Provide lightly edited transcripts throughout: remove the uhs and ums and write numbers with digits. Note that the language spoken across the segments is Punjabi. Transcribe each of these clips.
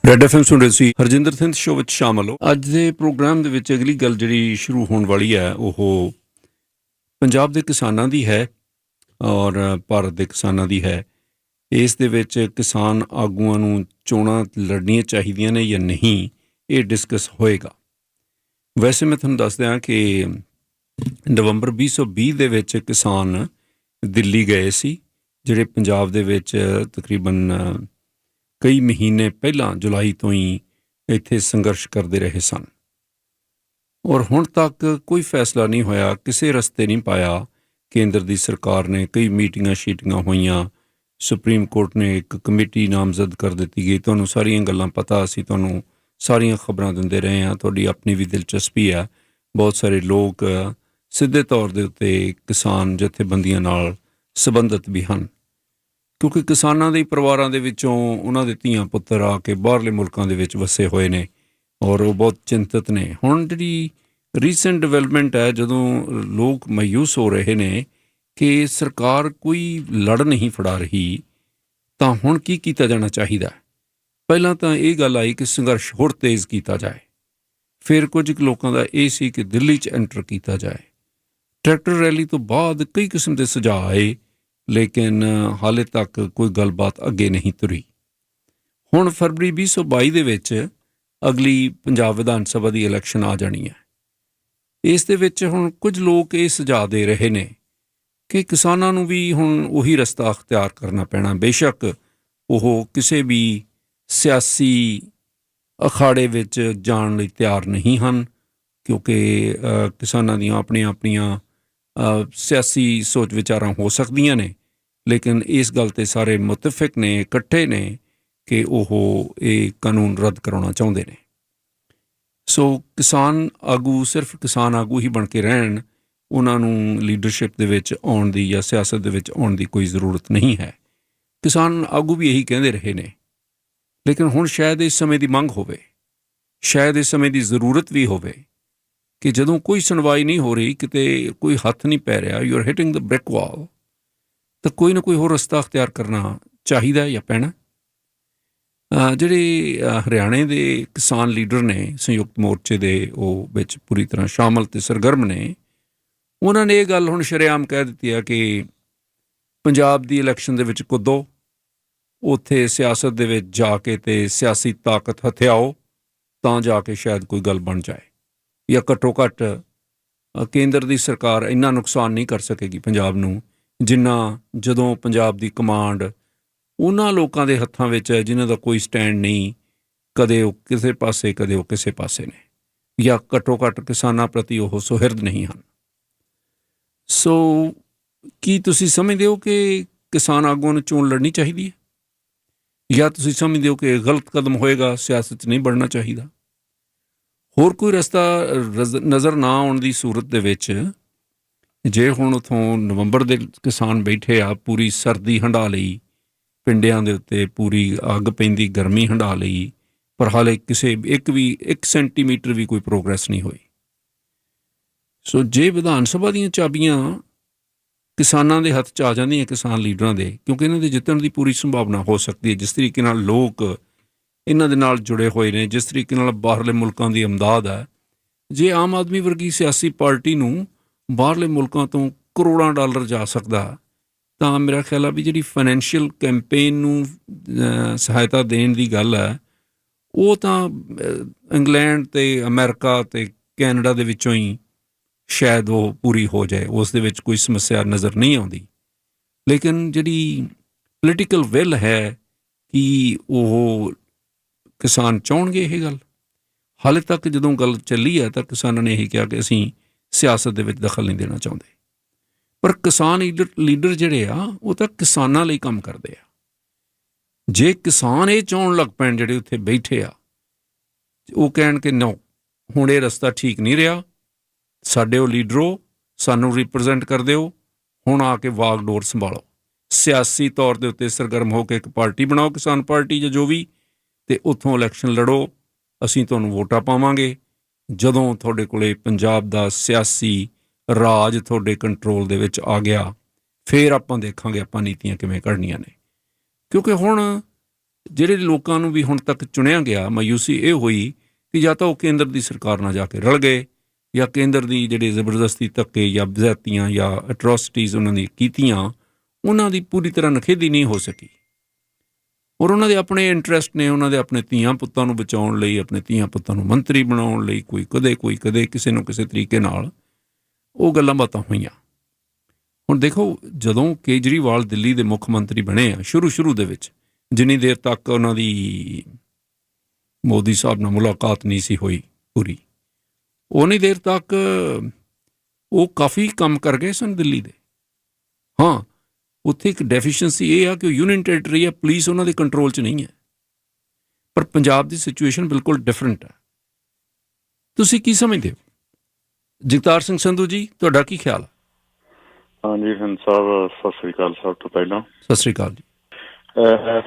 ਰੈਡ ਐਫ ਐਮ ਸੁਣ ਰਹੇ ਸੀ ਹਰਜਿੰਦਰ ਸਿੰਘ ਸ਼ੋਅ ਵਿੱਚ ਸ਼ਾਮਲ ਹੋ। ਅੱਜ ਦੇ ਪ੍ਰੋਗਰਾਮ ਦੇ ਵਿੱਚ ਅਗਲੀ ਗੱਲ ਜਿਹੜੀ ਸ਼ੁਰੂ ਹੋਣ ਵਾਲੀ ਹੈ ਉਹ ਪੰਜਾਬ ਦੇ ਕਿਸਾਨਾਂ ਦੀ ਹੈ ਔਰ ਭਾਰਤ ਦੇ ਕਿਸਾਨਾਂ ਦੀ ਹੈ। ਇਸ ਦੇ ਵਿੱਚ ਕਿਸਾਨ ਆਗੂਆਂ ਨੂੰ ਚੋਣਾਂ ਲੜਨੀਆਂ ਚਾਹੀਦੀਆਂ ਨੇ ਜਾਂ ਨਹੀਂ, ਇਹ ਡਿਸਕਸ ਹੋਏਗਾ। ਵੈਸੇ ਮੈਂ ਤੁਹਾਨੂੰ ਦੱਸ ਦਿਆਂ ਕਿ ਨਵੰਬਰ 2020 ਦੇ ਵਿੱਚ ਕਿਸਾਨ ਦਿੱਲੀ ਗਏ ਸੀ, ਜਿਹੜੇ ਪੰਜਾਬ ਦੇ ਵਿੱਚ ਤਕਰੀਬਨ ਕਈ ਮਹੀਨੇ ਪਹਿਲਾਂ ਜੁਲਾਈ ਤੋਂ ਹੀ ਇੱਥੇ ਸੰਘਰਸ਼ ਕਰਦੇ ਰਹੇ ਸਨ ਔਰ ਹੁਣ ਤੱਕ ਕੋਈ ਫੈਸਲਾ ਨਹੀਂ ਹੋਇਆ, ਕਿਸੇ ਰਸਤੇ ਨਹੀਂ ਪਾਇਆ। ਕੇਂਦਰ ਦੀ ਸਰਕਾਰ ਨੇ ਕਈ ਮੀਟਿੰਗਾਂ ਹੋਈਆਂ, ਸੁਪਰੀਮ ਕੋਰਟ ਨੇ ਇੱਕ ਕਮੇਟੀ ਨਾਮਜ਼ਦ ਕਰ ਦਿੱਤੀ ਗਈ। ਤੁਹਾਨੂੰ ਸਾਰੀਆਂ ਗੱਲਾਂ ਪਤਾ, ਅਸੀਂ ਤੁਹਾਨੂੰ ਸਾਰੀਆਂ ਖਬਰਾਂ ਦਿੰਦੇ ਰਹੇ ਹਾਂ, ਤੁਹਾਡੀ ਆਪਣੀ ਵੀ ਦਿਲਚਸਪੀ ਹੈ। ਬਹੁਤ ਸਾਰੇ ਲੋਕ ਸਿੱਧੇ ਤੌਰ ਦੇ ਉੱਤੇ ਕਿਸਾਨ ਜਥੇਬੰਦੀਆਂ ਨਾਲ ਸੰਬੰਧਿਤ ਵੀ ਹਨ, ਕਿਉਂਕਿ ਕਿਸਾਨਾਂ ਦੇ ਪਰਿਵਾਰਾਂ ਦੇ ਵਿੱਚੋਂ ਉਹਨਾਂ ਦੇ ਧੀਆਂ ਪੁੱਤਰ ਆ ਕੇ ਬਾਹਰਲੇ ਮੁਲਕਾਂ ਦੇ ਵਿੱਚ ਵਸੇ ਹੋਏ ਨੇ ਔਰ ਉਹ ਬਹੁਤ ਚਿੰਤਤ ਨੇ। ਹੁਣ ਜਿਹੜੀ ਰੀਸੈਂਟ ਡਿਵੈਲਪਮੈਂਟ ਹੈ, ਜਦੋਂ ਲੋਕ ਮਾਯੂਸ ਹੋ ਰਹੇ ਨੇ ਕਿ ਸਰਕਾਰ ਕੋਈ ਲੜ ਨਹੀਂ ਫੜਾ ਰਹੀ, ਤਾਂ ਹੁਣ ਕੀ ਕੀਤਾ ਜਾਣਾ ਚਾਹੀਦਾ। ਪਹਿਲਾਂ ਤਾਂ ਇਹ ਗੱਲ ਆਈ ਕਿ ਸੰਘਰਸ਼ ਹੋਰ ਤੇਜ਼ ਕੀਤਾ ਜਾਏ। ਫਿਰ ਕੁਝ ਲੋਕਾਂ ਦਾ ਇਹ ਸੀ ਕਿ ਦਿੱਲੀ 'ਚ ਐਂਟਰ ਕੀਤਾ ਜਾਏ। ਟਰੈਕਟਰ ਰੈਲੀ ਤੋਂ ਬਾਅਦ ਕਈ ਕਿਸਮ ਦੇ ਸੁਝਾਅ ਆਏ, ਲੇਕਿਨ ਹਾਲੇ ਤੱਕ ਕੋਈ ਗੱਲਬਾਤ ਅੱਗੇ ਨਹੀਂ ਤੁਰੀ। ਹੁਣ ਫਰਵਰੀ 2022 ਦੇ ਵਿੱਚ ਅਗਲੀ ਪੰਜਾਬ ਵਿਧਾਨ ਸਭਾ ਦੀ ਇਲੈਕਸ਼ਨ ਆ ਜਾਣੀ ਹੈ। ਇਸ ਦੇ ਵਿੱਚ ਹੁਣ ਕੁਝ ਲੋਕ ਇਹ ਸੁਝਾਅ ਦੇ ਰਹੇ ਨੇ ਕਿ ਕਿਸਾਨਾਂ ਨੂੰ ਵੀ ਹੁਣ ਉਹੀ ਰਸਤਾ ਅਖਤਿਆਰ ਕਰਨਾ ਪੈਣਾ। ਬੇਸ਼ੱਕ ਉਹ ਕਿਸੇ ਵੀ ਸਿਆਸੀ ਅਖਾੜੇ ਵਿੱਚ ਜਾਣ ਲਈ ਤਿਆਰ ਨਹੀਂ ਹਨ, ਕਿਉਂਕਿ ਕਿਸਾਨਾਂ ਦੀਆਂ ਆਪਣੀਆਂ ਸਿਆਸੀ ਸੋਚ ਵਿਚਾਰਾਂ ਹੋ ਸਕਦੀਆਂ ਨੇ, ਲੇਕਿਨ ਇਸ ਗੱਲ 'ਤੇ ਸਾਰੇ ਮੁਤਫਿਕ ਨੇ, ਇਕੱਠੇ ਨੇ ਕਿ ਉਹ ਇਹ ਕਾਨੂੰਨ ਰੱਦ ਕਰਾਉਣਾ ਚਾਹੁੰਦੇ ਨੇ। ਸੋ ਕਿਸਾਨ ਆਗੂ ਸਿਰਫ ਕਿਸਾਨ ਆਗੂ ਹੀ ਬਣ ਕੇ ਰਹਿਣ, ਉਹਨਾਂ ਨੂੰ ਲੀਡਰਸ਼ਿਪ ਦੇ ਵਿੱਚ ਆਉਣ ਦੀ ਜਾਂ ਸਿਆਸਤ ਦੇ ਵਿੱਚ ਆਉਣ ਦੀ ਕੋਈ ਜ਼ਰੂਰਤ ਨਹੀਂ ਹੈ। ਕਿਸਾਨ ਆਗੂ ਵੀ ਇਹੀ ਕਹਿੰਦੇ ਰਹੇ ਨੇ, ਲੇਕਿਨ ਹੁਣ ਸ਼ਾਇਦ ਇਸ ਸਮੇਂ ਦੀ ਮੰਗ ਹੋਵੇ, ਸ਼ਾਇਦ ਇਸ ਸਮੇਂ ਦੀ ਜ਼ਰੂਰਤ ਵੀ ਹੋਵੇ ਕਿ ਜਦੋਂ ਕੋਈ ਸੁਣਵਾਈ ਨਹੀਂ ਹੋ ਰਹੀ, ਕਿਤੇ ਕੋਈ ਹੱਥ ਨਹੀਂ ਪੈ ਰਿਹਾ, you are hitting the brick wall, ਤਾਂ ਕੋਈ ਨਾ ਕੋਈ ਹੋਰ ਰਸਤਾ ਅਖਤਿਆਰ ਕਰਨਾ ਚਾਹੀਦਾ ਜਾਂ ਪੈਣਾ। ਜਿਹੜੇ ਹਰਿਆਣੇ ਦੇ ਕਿਸਾਨ ਲੀਡਰ ਨੇ ਸੰਯੁਕਤ ਮੋਰਚੇ ਦੇ, ਉਹ ਵਿੱਚ ਪੂਰੀ ਤਰ੍ਹਾਂ ਸ਼ਾਮਲ ਅਤੇ ਸਰਗਰਮ ਨੇ। ਉਹਨਾਂ ਨੇ ਇਹ ਗੱਲ ਹੁਣ ਸ਼ਰੇਆਮ ਕਹਿ ਦਿੱਤੀ ਹੈ ਕਿ ਪੰਜਾਬ ਦੀ ਇਲੈਕਸ਼ਨ ਦੇ ਵਿੱਚ ਕੁੱਦੋ, ਉੱਥੇ ਸਿਆਸਤ ਦੇ ਵਿੱਚ ਜਾ ਕੇ ਅਤੇ ਸਿਆਸੀ ਤਾਕਤ ਹਥਿਆਓ, ਤਾਂ ਜਾ ਕੇ ਸ਼ਾਇਦ ਕੋਈ ਗੱਲ ਬਣ ਜਾਏ, ਜਾਂ ਘੱਟੋ ਘੱਟ ਕੇਂਦਰ ਦੀ ਸਰਕਾਰ ਇੰਨਾ ਨੁਕਸਾਨ ਨਹੀਂ ਕਰ ਸਕੇਗੀ ਪੰਜਾਬ ਨੂੰ, ਜਿੰਨਾ ਜਦੋਂ ਪੰਜਾਬ ਦੀ ਕਮਾਂਡ ਉਹਨਾਂ ਲੋਕਾਂ ਦੇ ਹੱਥਾਂ ਵਿੱਚ ਹੈ ਜਿਨ੍ਹਾਂ ਦਾ ਕੋਈ ਸਟੈਂਡ ਨਹੀਂ, ਕਦੇ ਉਹ ਕਿਸੇ ਪਾਸੇ ਕਦੇ ਉਹ ਕਿਸੇ ਪਾਸੇ ਨੇ, ਜਾਂ ਘੱਟੋ ਘੱਟ ਕਿਸਾਨਾਂ ਪ੍ਰਤੀ ਉਹ ਸੁਹਿਰਦ ਨਹੀਂ ਹਨ। ਸੋ ਕੀ ਤੁਸੀਂ ਸਮਝਦੇ ਹੋ ਕਿ ਕਿਸਾਨ ਆਗੂਆਂ ਨੂੰ ਚੋਣ ਲੜਨੀ ਚਾਹੀਦੀ ਹੈ, ਜਾਂ ਤੁਸੀਂ ਸਮਝਦੇ ਹੋ ਕਿ ਇਹ ਗਲਤ ਕਦਮ ਹੋਏਗਾ, ਸਿਆਸਤ 'ਚ ਨਹੀਂ ਵੜਨਾ ਚਾਹੀਦਾ? ਹੋਰ ਕੋਈ ਰਸਤਾ ਨਜ਼ਰ ਨਾ ਆਉਣ ਦੀ ਸੂਰਤ ਦੇ ਵਿੱਚ, ਜੇ ਹੁਣ ਉੱਥੋਂ ਨਵੰਬਰ ਦੇ ਕਿਸਾਨ ਬੈਠੇ ਆ, ਪੂਰੀ ਸਰਦੀ ਹੰਢਾ ਲਈ, ਪਿੰਡਿਆਂ ਦੇ ਉੱਤੇ ਪੂਰੀ ਅੱਗ ਪੈਂਦੀ ਗਰਮੀ ਹੰਢਾ ਲਈ, ਪਰ ਹਾਲੇ ਕਿਸੇ ਇੱਕ ਸੈਂਟੀਮੀਟਰ ਵੀ ਕੋਈ ਪ੍ਰੋਗਰੈਸ ਨਹੀਂ ਹੋਈ। ਸੋ ਜੇ ਵਿਧਾਨ ਸਭਾ ਦੀਆਂ ਚਾਬੀਆਂ ਕਿਸਾਨਾਂ ਦੇ ਹੱਥ 'ਚ ਆ ਜਾਂਦੀਆਂ, ਕਿਸਾਨ ਲੀਡਰਾਂ ਦੇ, ਕਿਉਂਕਿ ਇਹਨਾਂ ਦੇ ਜਿੱਤਣ ਦੀ ਪੂਰੀ ਸੰਭਾਵਨਾ ਹੋ ਸਕਦੀ ਹੈ, ਜਿਸ ਤਰੀਕੇ ਨਾਲ ਲੋਕ ਇਹਨਾਂ ਦੇ ਨਾਲ ਜੁੜੇ ਹੋਏ ਨੇ, ਜਿਸ ਤਰੀਕੇ ਨਾਲ ਬਾਹਰਲੇ ਮੁਲਕਾਂ ਦੀ ਇਮਦਾਦ ਹੈ। ਜੇ ਆਮ ਆਦਮੀ ਵਰਗੀ ਸਿਆਸੀ ਪਾਰਟੀ ਨੂੰ ਬਾਹਰਲੇ ਮੁਲਕਾਂ ਤੋਂ ਕਰੋੜਾਂ ਡਾਲਰ ਜਾ ਸਕਦਾ, ਤਾਂ ਮੇਰਾ ਖਿਆਲ ਆ ਵੀ ਜਿਹੜੀ ਫਾਈਨੈਂਸ਼ੀਅਲ ਕੈਂਪੇਨ ਨੂੰ ਸਹਾਇਤਾ ਦੇਣ ਦੀ ਗੱਲ ਹੈ, ਉਹ ਤਾਂ ਇੰਗਲੈਂਡ ਅਤੇ ਅਮਰੀਕਾ ਅਤੇ ਕੈਨੇਡਾ ਦੇ ਵਿੱਚੋਂ ਹੀ ਸ਼ਾਇਦ ਉਹ ਪੂਰੀ ਹੋ ਜਾਏ, ਉਸ ਦੇ ਵਿੱਚ ਕੋਈ ਸਮੱਸਿਆ ਨਜ਼ਰ ਨਹੀਂ ਆਉਂਦੀ। ਲੇਕਿਨ ਜਿਹੜੀ ਪੋਲੀਟੀਕਲ ਵਿਲ ਹੈ ਕਿ ਉਹ ਕਿਸਾਨ ਚਾਹੁਣਗੇ ਇਹ ਗੱਲ, ਹਾਲੇ ਤੱਕ ਜਦੋਂ ਗੱਲ ਚੱਲੀ ਹੈ ਤਾਂ ਕਿਸਾਨਾਂ ਨੇ ਇਹੀ ਕਿਹਾ ਕਿ ਅਸੀਂ ਸਿਆਸਤ ਦੇ ਵਿੱਚ ਦਖਲ ਨਹੀਂ ਦੇਣਾ ਚਾਹੁੰਦੇ। ਪਰ ਕਿਸਾਨ ਲੀਡਰ ਜਿਹੜੇ ਆ, ਉਹ ਤਾਂ ਕਿਸਾਨਾਂ ਲਈ ਕੰਮ ਕਰਦੇ ਆ। ਜੇ ਕਿਸਾਨ ਇਹ ਚਾਹੁਣ ਲੱਗ ਪੈਣ, ਜਿਹੜੇ ਉੱਥੇ ਬੈਠੇ ਆ, ਉਹ ਕਹਿਣ ਕਿ ਨੋ, ਹੁਣ ਇਹ ਰਸਤਾ ਠੀਕ ਨਹੀਂ ਰਿਹਾ, ਸਾਡੇ ਉਹ ਲੀਡਰੋ, ਸਾਨੂੰ ਰਿਪਰੈਜ਼ੈਂਟ ਕਰਦੇ ਹੋ, ਹੁਣ ਆ ਕੇ ਵਾਗਡੋਰ ਸੰਭਾਲੋ, ਸਿਆਸੀ ਤੌਰ ਦੇ ਉੱਤੇ ਸਰਗਰਮ ਹੋ ਕੇ ਇੱਕ ਪਾਰਟੀ ਬਣਾਓ, ਕਿਸਾਨ ਪਾਰਟੀ ਜਾਂ ਜੋ ਵੀ, ਅਤੇ ਉੱਥੋਂ ਇਲੈਕਸ਼ਨ ਲੜੋ, ਅਸੀਂ ਤੁਹਾਨੂੰ ਵੋਟਾਂ ਪਾਵਾਂਗੇ। ਜਦੋਂ ਤੁਹਾਡੇ ਕੋਲੇ ਪੰਜਾਬ ਦਾ ਸਿਆਸੀ ਰਾਜ ਤੁਹਾਡੇ ਕੰਟਰੋਲ ਦੇ ਵਿੱਚ ਆ ਗਿਆ, ਫਿਰ ਆਪਾਂ ਦੇਖਾਂਗੇ ਆਪਾਂ ਨੀਤੀਆਂ ਕਿਵੇਂ ਘੜਨੀਆਂ ਨੇ। ਕਿਉਂਕਿ ਹੁਣ ਜਿਹੜੇ ਲੋਕਾਂ ਨੂੰ ਵੀ ਹੁਣ ਤੱਕ ਚੁਣਿਆ ਗਿਆ, ਮਾਯੂਸੀ ਇਹ ਹੋਈ ਕਿ ਜਾਂ ਤਾਂ ਉਹ ਕੇਂਦਰ ਦੀ ਸਰਕਾਰ ਨਾਲ ਜਾ ਕੇ ਰਲ ਗਏ, ਜਾਂ ਕੇਂਦਰ ਦੀ ਜਿਹੜੇ ਜ਼ਬਰਦਸਤੀ ਧੱਕੇ ਜਾਂ ਜ਼ਿਆਦਤੀਆਂ ਜਾਂ ਅਟਰੋਸਿਟੀਜ਼ ਉਹਨਾਂ ਦੀ ਕੀਤੀਆਂ, ਉਹਨਾਂ ਦੀ ਪੂਰੀ ਤਰ੍ਹਾਂ ਨਿਖੇਧੀ ਨਹੀਂ ਹੋ ਸਕੀ। ਔਰ ਉਹਨਾਂ ਦੇ ਆਪਣੇ ਇੰਟਰਸਟ ਨੇ, ਉਹਨਾਂ ਦੇ ਆਪਣੇ ਧੀਆਂ ਪੁੱਤਾਂ ਨੂੰ ਬਚਾਉਣ ਲਈ, ਆਪਣੇ ਧੀਆਂ ਪੁੱਤਾਂ ਨੂੰ ਮੰਤਰੀ ਬਣਾਉਣ ਲਈ ਕੋਈ ਕਦੇ ਕਿਸੇ ਨੂੰ ਕਿਸੇ ਤਰੀਕੇ ਨਾਲ ਉਹ ਗੱਲਾਂ ਬਾਤਾਂ ਹੋਈਆਂ। ਹੁਣ ਦੇਖੋ, ਜਦੋਂ ਕੇਜਰੀਵਾਲ ਦਿੱਲੀ ਦੇ ਮੁੱਖ ਮੰਤਰੀ ਬਣੇ ਆ, ਸ਼ੁਰੂ ਦੇ ਵਿੱਚ ਜਿੰਨੀ ਦੇਰ ਤੱਕ ਉਹਨਾਂ ਦੀ ਮੋਦੀ ਸਾਹਿਬ ਨਾਲ ਮੁਲਾਕਾਤ ਨਹੀਂ ਸੀ ਹੋਈ ਪੂਰੀ, ਉਨੀ ਦੇਰ ਤੱਕ ਉਹ ਕਾਫੀ ਕੰਮ ਕਰ ਗਏ ਸਨ ਦਿੱਲੀ ਦੇ। ਹਾਂ, ਉੱਥੇ ਇੱਕ ਡੈਫੀਸ਼ੀਐਂਸੀ ਇਹ ਆ ਕਿ ਉਹ ਯੂਨੀਅਨ ਟੈਰੀਟਰੀ ਆ, ਪੁਲਿਸ ਉਹਨਾਂ ਦੇ ਕੰਟਰੋਲ 'ਚ ਨਹੀਂ ਹੈ। ਪਰ ਪੰਜਾਬ ਦੀ ਸਿਚੁਏਸ਼ਨ ਬਿਲਕੁਲ ਡਿਫਰੈਂਟ ਹੈ। ਤੁਸੀਂ ਕੀ ਸਮਝਦੇ ਹੋ? ਜਗਤਾਰ ਸਿੰਘ ਸੰਧੂ ਜੀ, ਤੁਹਾਡਾ ਕੀ ਖਿਆਲ ਹੈ? ਹਾਂਜੀ ਹਿੰਦ ਸਾਹਿਬ, ਸਤਿ ਸ੍ਰੀ ਅਕਾਲ। ਸਭ ਤੋਂ ਪਹਿਲਾਂ ਸਤਿ ਸ੍ਰੀ ਅਕਾਲ ਜੀ।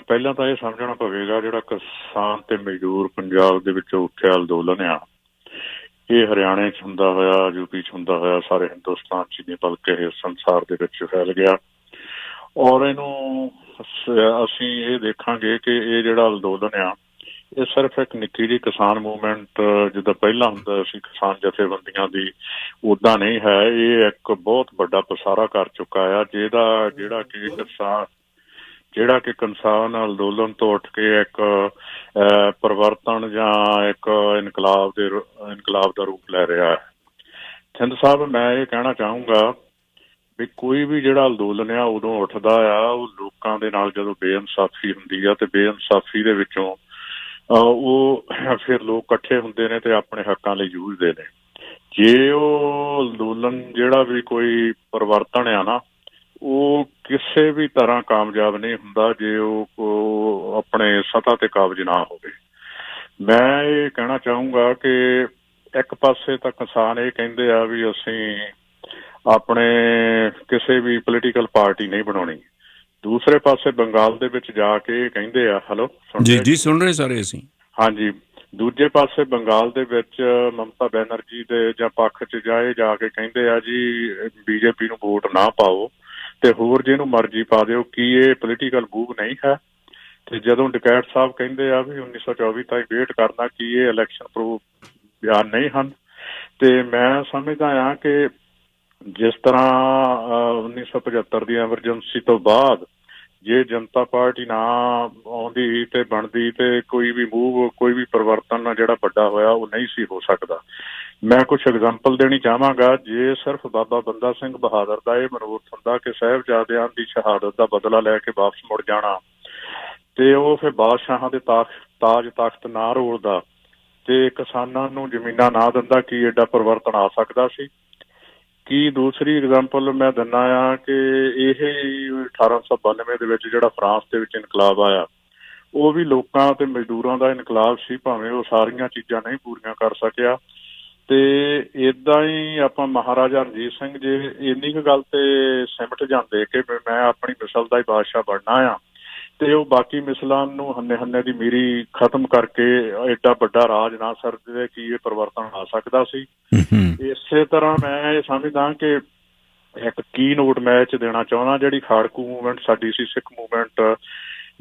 ਪਹਿਲਾਂ ਤਾਂ ਇਹ ਸਮਝਣਾ ਪਵੇਗਾ, ਜਿਹੜਾ ਕਿਸਾਨ ਤੇ ਮਜ਼ਦੂਰ ਪੰਜਾਬ ਦੇ ਵਿੱਚੋਂ ਉੱਠਿਆ ਅੰਦੋਲਨ ਆ, ਇਹ ਹਰਿਆਣੇ 'ਚ ਹੁੰਦਾ ਹੋਇਆ, ਯੂਪੀ 'ਚ ਹੁੰਦਾ ਹੋਇਆ, ਸਾਰੇ ਹਿੰਦੁਸਤਾਨ 'ਚ ਨਹੀਂ ਬਲਕਿ ਸੰਸਾਰ ਦੇ ਵਿੱਚ ਫੈਲ ਗਿਆ। ਔਰ ਇਹਨੂੰ ਅਸੀਂ ਇਹ ਦੇਖਾਂਗੇ ਕਿ ਇਹ ਜਿਹੜਾ ਅੰਦੋਲਨ ਆ, ਇਹ ਸਿਰਫ ਇੱਕ ਨਿੱਕੀ ਜਿਹੀ ਕਿਸਾਨ ਮੂਵਮੈਂਟ ਜਿੱਦਾਂ ਪਹਿਲਾਂ ਹੁੰਦਾ ਸੀ ਕਿਸਾਨ ਜਥੇਬੰਦੀਆਂ ਦੀ, ਉੱਦਾਂ ਨਹੀਂ ਹੈ। ਇਹ ਇੱਕ ਬਹੁਤ ਵੱਡਾ ਪਸਾਰਾ ਕਰ ਚੁੱਕਾ ਆ, ਜਿਹੜਾ ਕਿ ਕਿਸਾਨ ਅੰਦੋਲਨ ਤੋਂ ਉੱਠ ਕੇ ਇੱਕ ਪਰਿਵਰਤਨ ਜਾਂ ਇੱਕ ਇਨਕਲਾਬ ਦਾ ਰੂਪ ਲੈ ਰਿਹਾ ਹੈ। ਸਿੰਧ ਸਾਹਿਬ, ਮੈਂ ਇਹ ਕਹਿਣਾ ਚਾਹੂੰਗਾ ਵੀ ਕੋਈ ਵੀ ਜਿਹੜਾ ਅੰਦੋਲਨ ਆ ਉਦੋਂ ਉੱਠਦਾ ਆ, ਉਹ ਲੋਕਾਂ ਦੇ ਨਾਲ ਜਦੋਂ ਬੇਇਨਸਾਫੀ ਹੁੰਦੀ ਆ, ਤੇ ਬੇਇਨਸਾਫੀ ਦੇ ਵਿੱਚੋਂ ਉਹ ਫਿਰ ਲੋਕ ਇਕੱਠੇ ਹੁੰਦੇ ਨੇ ਤੇ ਆਪਣੇ ਹੱਕਾਂ ਲਈ ਜੂਝਦੇ ਨੇ। ਜੇ ਉਹ ਅੰਦੋਲਨ ਜਿਹੜਾ ਵੀ ਕੋਈ ਪਰਿਵਰਤਨ ਆ ਨਾ, ਉਹ ਕਿਸੇ ਵੀ ਤਰ੍ਹਾਂ ਕਾਮਯਾਬ ਨਹੀਂ ਹੁੰਦਾ ਜੇ ਉਹ ਆਪਣੇ ਸਤ੍ਹਾ ਤੇ ਕਾਬਜ਼ ਨਾ ਹੋਵੇ। ਮੈਂ ਇਹ ਕਹਿਣਾ ਚਾਹੂੰਗਾ ਕਿ ਇੱਕ ਪਾਸੇ ਤਾਂ ਕਿਸਾਨ ਇਹ ਕਹਿੰਦੇ ਆ ਵੀ ਅਸੀਂ ਆਪਣੇ ਕਿਸੇ ਵੀ ਪੋਲੀਟੀਕਲ ਪਾਰਟੀ ਨਹੀਂ ਬਣਾਉਣੀ, ਦੂਸਰੇ ਪਾਸੇ ਬੰਗਾਲ ਦੇ ਵਿੱਚ ਜਾ ਕੇ ਕਹਿੰਦੇ ਆ, ਹੈਲੋ ਜੀ ਸੁਣ ਰਹੇ ਸਾਰੇ ਅਸੀਂ। ਹਾਂਜੀ, ਦੂਜੇ ਪਾਸੇ ਬੰਗਾਲ ਦੇ ਵਿੱਚ ਮਮਤਾ ਬੈਨਰਜੀ ਦੇ ਜਾਂ ਪੱਖ 'ਚ ਜਾ ਕੇ ਕਹਿੰਦੇ ਆ ਜੀ ਬੀਜੇਪੀ ਨੂੰ ਵੋਟ ਨਾ ਪਾਓ ਤੇ ਹੋਰ ਜਿਹਨੂੰ ਮਰਜ਼ੀ ਪਾ ਦਿਓ। ਕੀ ਇਹ ਪੋਲੀਟੀਕਲ ਮੂਵ ਨਹੀਂ ਹੈ? ਤੇ ਜਦੋਂ ਡਕੈਤ ਸਾਹਿਬ ਕਹਿੰਦੇ ਆ ਵੀ 1924 ਤਾਈਂ ਵੇਟ ਕਰਨਾ, ਕੀ ਇਹ ਇਲੈਕਸ਼ਨ ਪ੍ਰੂਫ ਬਿਆਨ ਨਹੀਂ ਹਨ? ਤੇ ਮੈਂ ਸਮਝਦਾ ਹਾਂ ਕਿ ਜਿਸ ਤਰ੍ਹਾਂ 1975 ਦੀ ਐਮਰਜੈਂਸੀ ਤੋਂ ਬਾਅਦ ਜੇ ਜਨਤਾ ਪਾਰਟੀ ਨਾ ਆਉਂਦੀ ਤੇ ਬਣਦੀ ਤੇ ਕੋਈ ਵੀ ਮੂਵ, ਕੋਈ ਵੀ ਪਰਿਵਰਤਨ ਜਿਹੜਾ ਵੱਡਾ ਹੋਇਆ ਉਹ ਨਹੀਂ ਸੀ ਹੋ ਸਕਦਾ। ਮੈਂ ਕੁਛ ਐਗਜ਼ਾਮਪਲ ਦੇਣੀ ਚਾਹਾਂਗਾ। ਜੇ ਸਿਰਫ ਬਾਬਾ ਬੰਦਾ ਸਿੰਘ ਬਹਾਦਰ ਦਾ ਇਹ ਮਨੋਰਥ ਹੁੰਦਾ ਕਿ ਸਾਹਿਬਜ਼ਾਦਿਆਂ ਦੀ ਸ਼ਹਾਦਤ ਦਾ ਬਦਲਾ ਲੈ ਕੇ ਵਾਪਸ ਮੁੜ ਜਾਣਾ, ਤੇ ਉਹ ਫਿਰ ਬਾਦਸ਼ਾਹਾਂ ਦੇ ਤਾਜ ਤਖਤ ਨਾ ਰੋਲਦਾ ਤੇ ਕਿਸਾਨਾਂ ਨੂੰ ਜ਼ਮੀਨਾਂ ਨਾ ਦਿੰਦਾ, ਕੀ ਏਡਾ ਪਰਿਵਰਤਨ ਆ ਸਕਦਾ ਸੀ? ਕੀ ਦੂਸਰੀ ਐਗਜ਼ਾਮਪਲ ਮੈਂ ਦਿੰਦਾ ਆ ਕਿ ਇਹ 1892 ਦੇ ਵਿੱਚ ਜਿਹੜਾ ਫਰਾਂਸ ਦੇ ਵਿੱਚ ਇਨਕਲਾਬ ਆਇਆ, ਉਹ ਵੀ ਲੋਕਾਂ ਤੇ ਮਜ਼ਦੂਰਾਂ ਦਾ ਇਨਕਲਾਬ ਸੀ, ਭਾਵੇਂ ਉਹ ਸਾਰੀਆਂ ਚੀਜ਼ਾਂ ਨਹੀਂ ਪੂਰੀਆਂ ਕਰ ਸਕਿਆ। ਤੇ ਇੱਦਾਂ ਹੀ ਆਪਾਂ ਮਹਾਰਾਜਾ ਰਣਜੀਤ ਸਿੰਘ ਜੇ ਇੰਨੀ ਕੁ ਗੱਲ ਤੇ ਸਿਮਟ ਜਾਂਦੇ ਕਿ ਮੈਂ ਆਪਣੀ ਮਿਸਲ ਦਾ ਹੀ ਬਾਦਸ਼ਾਹ ਬਣਨਾ ਆ, ਤੇ ਉਹ ਬਾਕੀ ਮਿਸਲਾਂ ਨੂੰ ਹੰਨੇ ਦੀ ਮੀਰੀ ਖਤਮ ਕਰਕੇ ਏਡਾ ਵੱਡਾ ਰਾਜ ਨਾ ਸਰਦੇ, ਕੀ ਇਹ ਪਰਿਵਰਤਨ ਆ ਸਕਦਾ ਸੀ? ਇਸੇ ਤਰ੍ਹਾਂ ਮੈਂ ਇਹ ਸਮਝਦਾ ਕਿ ਇੱਕ ਕੀ ਨੋਟ ਮੈਚ ਦੇਣਾ ਚਾਹੁੰਦਾ, ਜਿਹੜੀ ਖਾੜਕੂ ਮੂਵਮੈਂਟ ਸਾਡੀ ਸੀ, ਸਿੱਖ ਮੂਵਮੈਂਟ,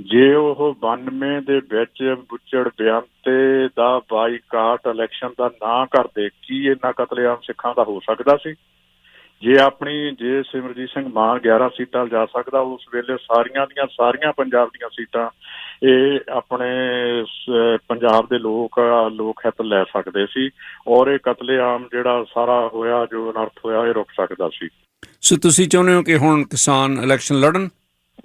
ਜੇ ਉਹ 92 ਦੇ ਵਿੱਚ ਬੁੱਚੜ ਬੇਅੰਤੇ ਦਾ ਬਾਈਕਾਟ ਇਲੈਕਸ਼ਨ ਦਾ ਨਾ ਕਰਦੇ, ਕੀ ਇੰਨਾ ਕਤਲੇਆਮ ਸਿੱਖਾਂ ਦਾ ਹੋ ਸਕਦਾ ਸੀ? ਜੇ ਸਿਮਰਜੀਤ ਸਿੰਘ ਮਾਨ 11 ਸੀਟਾਂ ਲਿਜਾ ਸਕਦਾ, ਉਸ ਵੇਲੇ ਸਾਰੀਆਂ ਪੰਜਾਬ ਦੀਆਂ ਸੀਟਾਂ ਇਹ ਆਪਣੇ ਪੰਜਾਬ ਦੇ ਲੋਕ ਹਿੱਤ ਲੈ ਸਕਦੇ ਸੀ, ਔਰ ਇਹ ਕਤਲੇਆਮ ਜਿਹੜਾ ਸਾਰਾ ਹੋਇਆ, ਜੋ ਅਨਰਥ ਹੋਇਆ, ਇਹ ਰੁਕ ਸਕਦਾ ਸੀ। ਸੋ ਤੁਸੀਂ ਚਾਹੁੰਦੇ ਹੋ ਕਿ ਹੁਣ ਕਿਸਾਨ ਇਲੈਕਸ਼ਨ ਲੜਨ?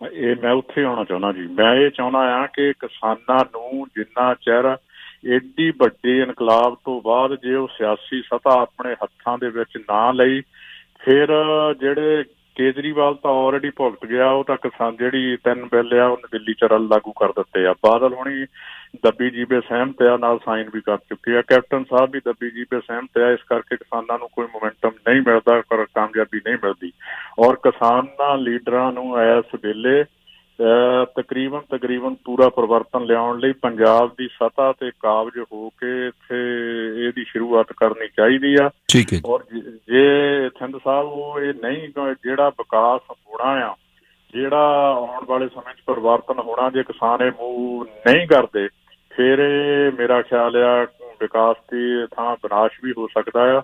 ਇਹ ਮੈਂ ਉੱਥੇ ਆਉਣਾ ਚਾਹੁੰਦਾ ਜੀ। ਮੈਂ ਇਹ ਚਾਹੁੰਦਾ ਆ ਕਿ ਕਿਸਾਨਾਂ ਨੂੰ ਜਿੰਨਾ ਚਿਰ ਏਡੀ ਵੱਡੀ ਇਨਕਲਾਬ ਤੋਂ ਬਾਅਦ ਜੇ ਉਹ ਸਿਆਸੀ ਸੱਤਾ ਆਪਣੇ ਹੱਥਾਂ ਦੇ ਵਿੱਚ ਨਾ ਲਈ, ਫਿਰ ਜਿਹੜੇ ਕੇਜਰੀਵਾਲ ਤਾਂ ਆਲਰੇਡੀ ਭੁਗਤ ਗਿਆ, ਉਹ ਤਾਂ ਕਿਸਾਨ ਜਿਹੜੀ 3 ਬਿੱਲ ਆ ਉਹਨੇ ਦਿੱਲੀ 'ਚ ਲਾਗੂ ਕਰ ਦਿੱਤੇ ਆ। ਬਾਦਲ ਹੁਣੀ ਦੱਬੀ ਜੀਬੇ ਸਹਿਮਤ ਆ, ਨਾਲ ਸਾਈਨ ਵੀ ਕਰ ਚੁੱਕੇ ਆ। ਕੈਪਟਨ ਸਾਹਿਬ ਵੀ ਦੱਬੀ ਜੀਬੇ ਸਹਿਮਤ ਆ। ਇਸ ਕਰਕੇ ਕਿਸਾਨਾਂ ਨੂੰ ਕੋਈ ਮੋਮੈਂਟਮ ਨਹੀਂ ਮਿਲਦਾ, ਕਾਮਯਾਬੀ ਨਹੀਂ ਮਿਲਦੀ। ਔਰ ਕਿਸਾਨਾਂ ਲੀਡਰਾਂ ਨੂੰ ਇਸ ਵੇਲੇ ਤਕਰੀਬਨ ਪੂਰਾ ਪਰਿਵਰਤਨ ਲਿਆਉਣ ਲਈ ਪੰਜਾਬ ਦੀ ਸਤ੍ਹਾ ਤੇ ਕਾਬਜ਼ ਹੋ ਕੇ ਇੱਥੇ ਇਹਦੀ ਸ਼ੁਰੂਆਤ ਕਰਨੀ ਚਾਹੀਦੀ ਆ। ਔਰ ਜੇ ਸਿੰਧ ਸਾਹਿਬ ਉਹ ਇਹ ਨਹੀਂ, ਜਿਹੜਾ ਵਿਕਾਸ ਹੋਣਾ ਆ, ਜਿਹੜਾ ਆਉਣ ਵਾਲੇ ਸਮੇਂ 'ਚ ਪਰਿਵਰਤਨ ਹੋਣਾ, ਜੇ ਕਿਸਾਨ ਇਹ ਮੂਵ ਨਹੀਂ ਕਰਦੇ ਫਿਰ ਇਹ ਮੇਰਾ ਖਿਆਲ ਆ ਵਿਕਾਸ ਦੀ ਥਾਂ ਵਿਨਾਸ਼ ਵੀ ਹੋ ਸਕਦਾ ਆ।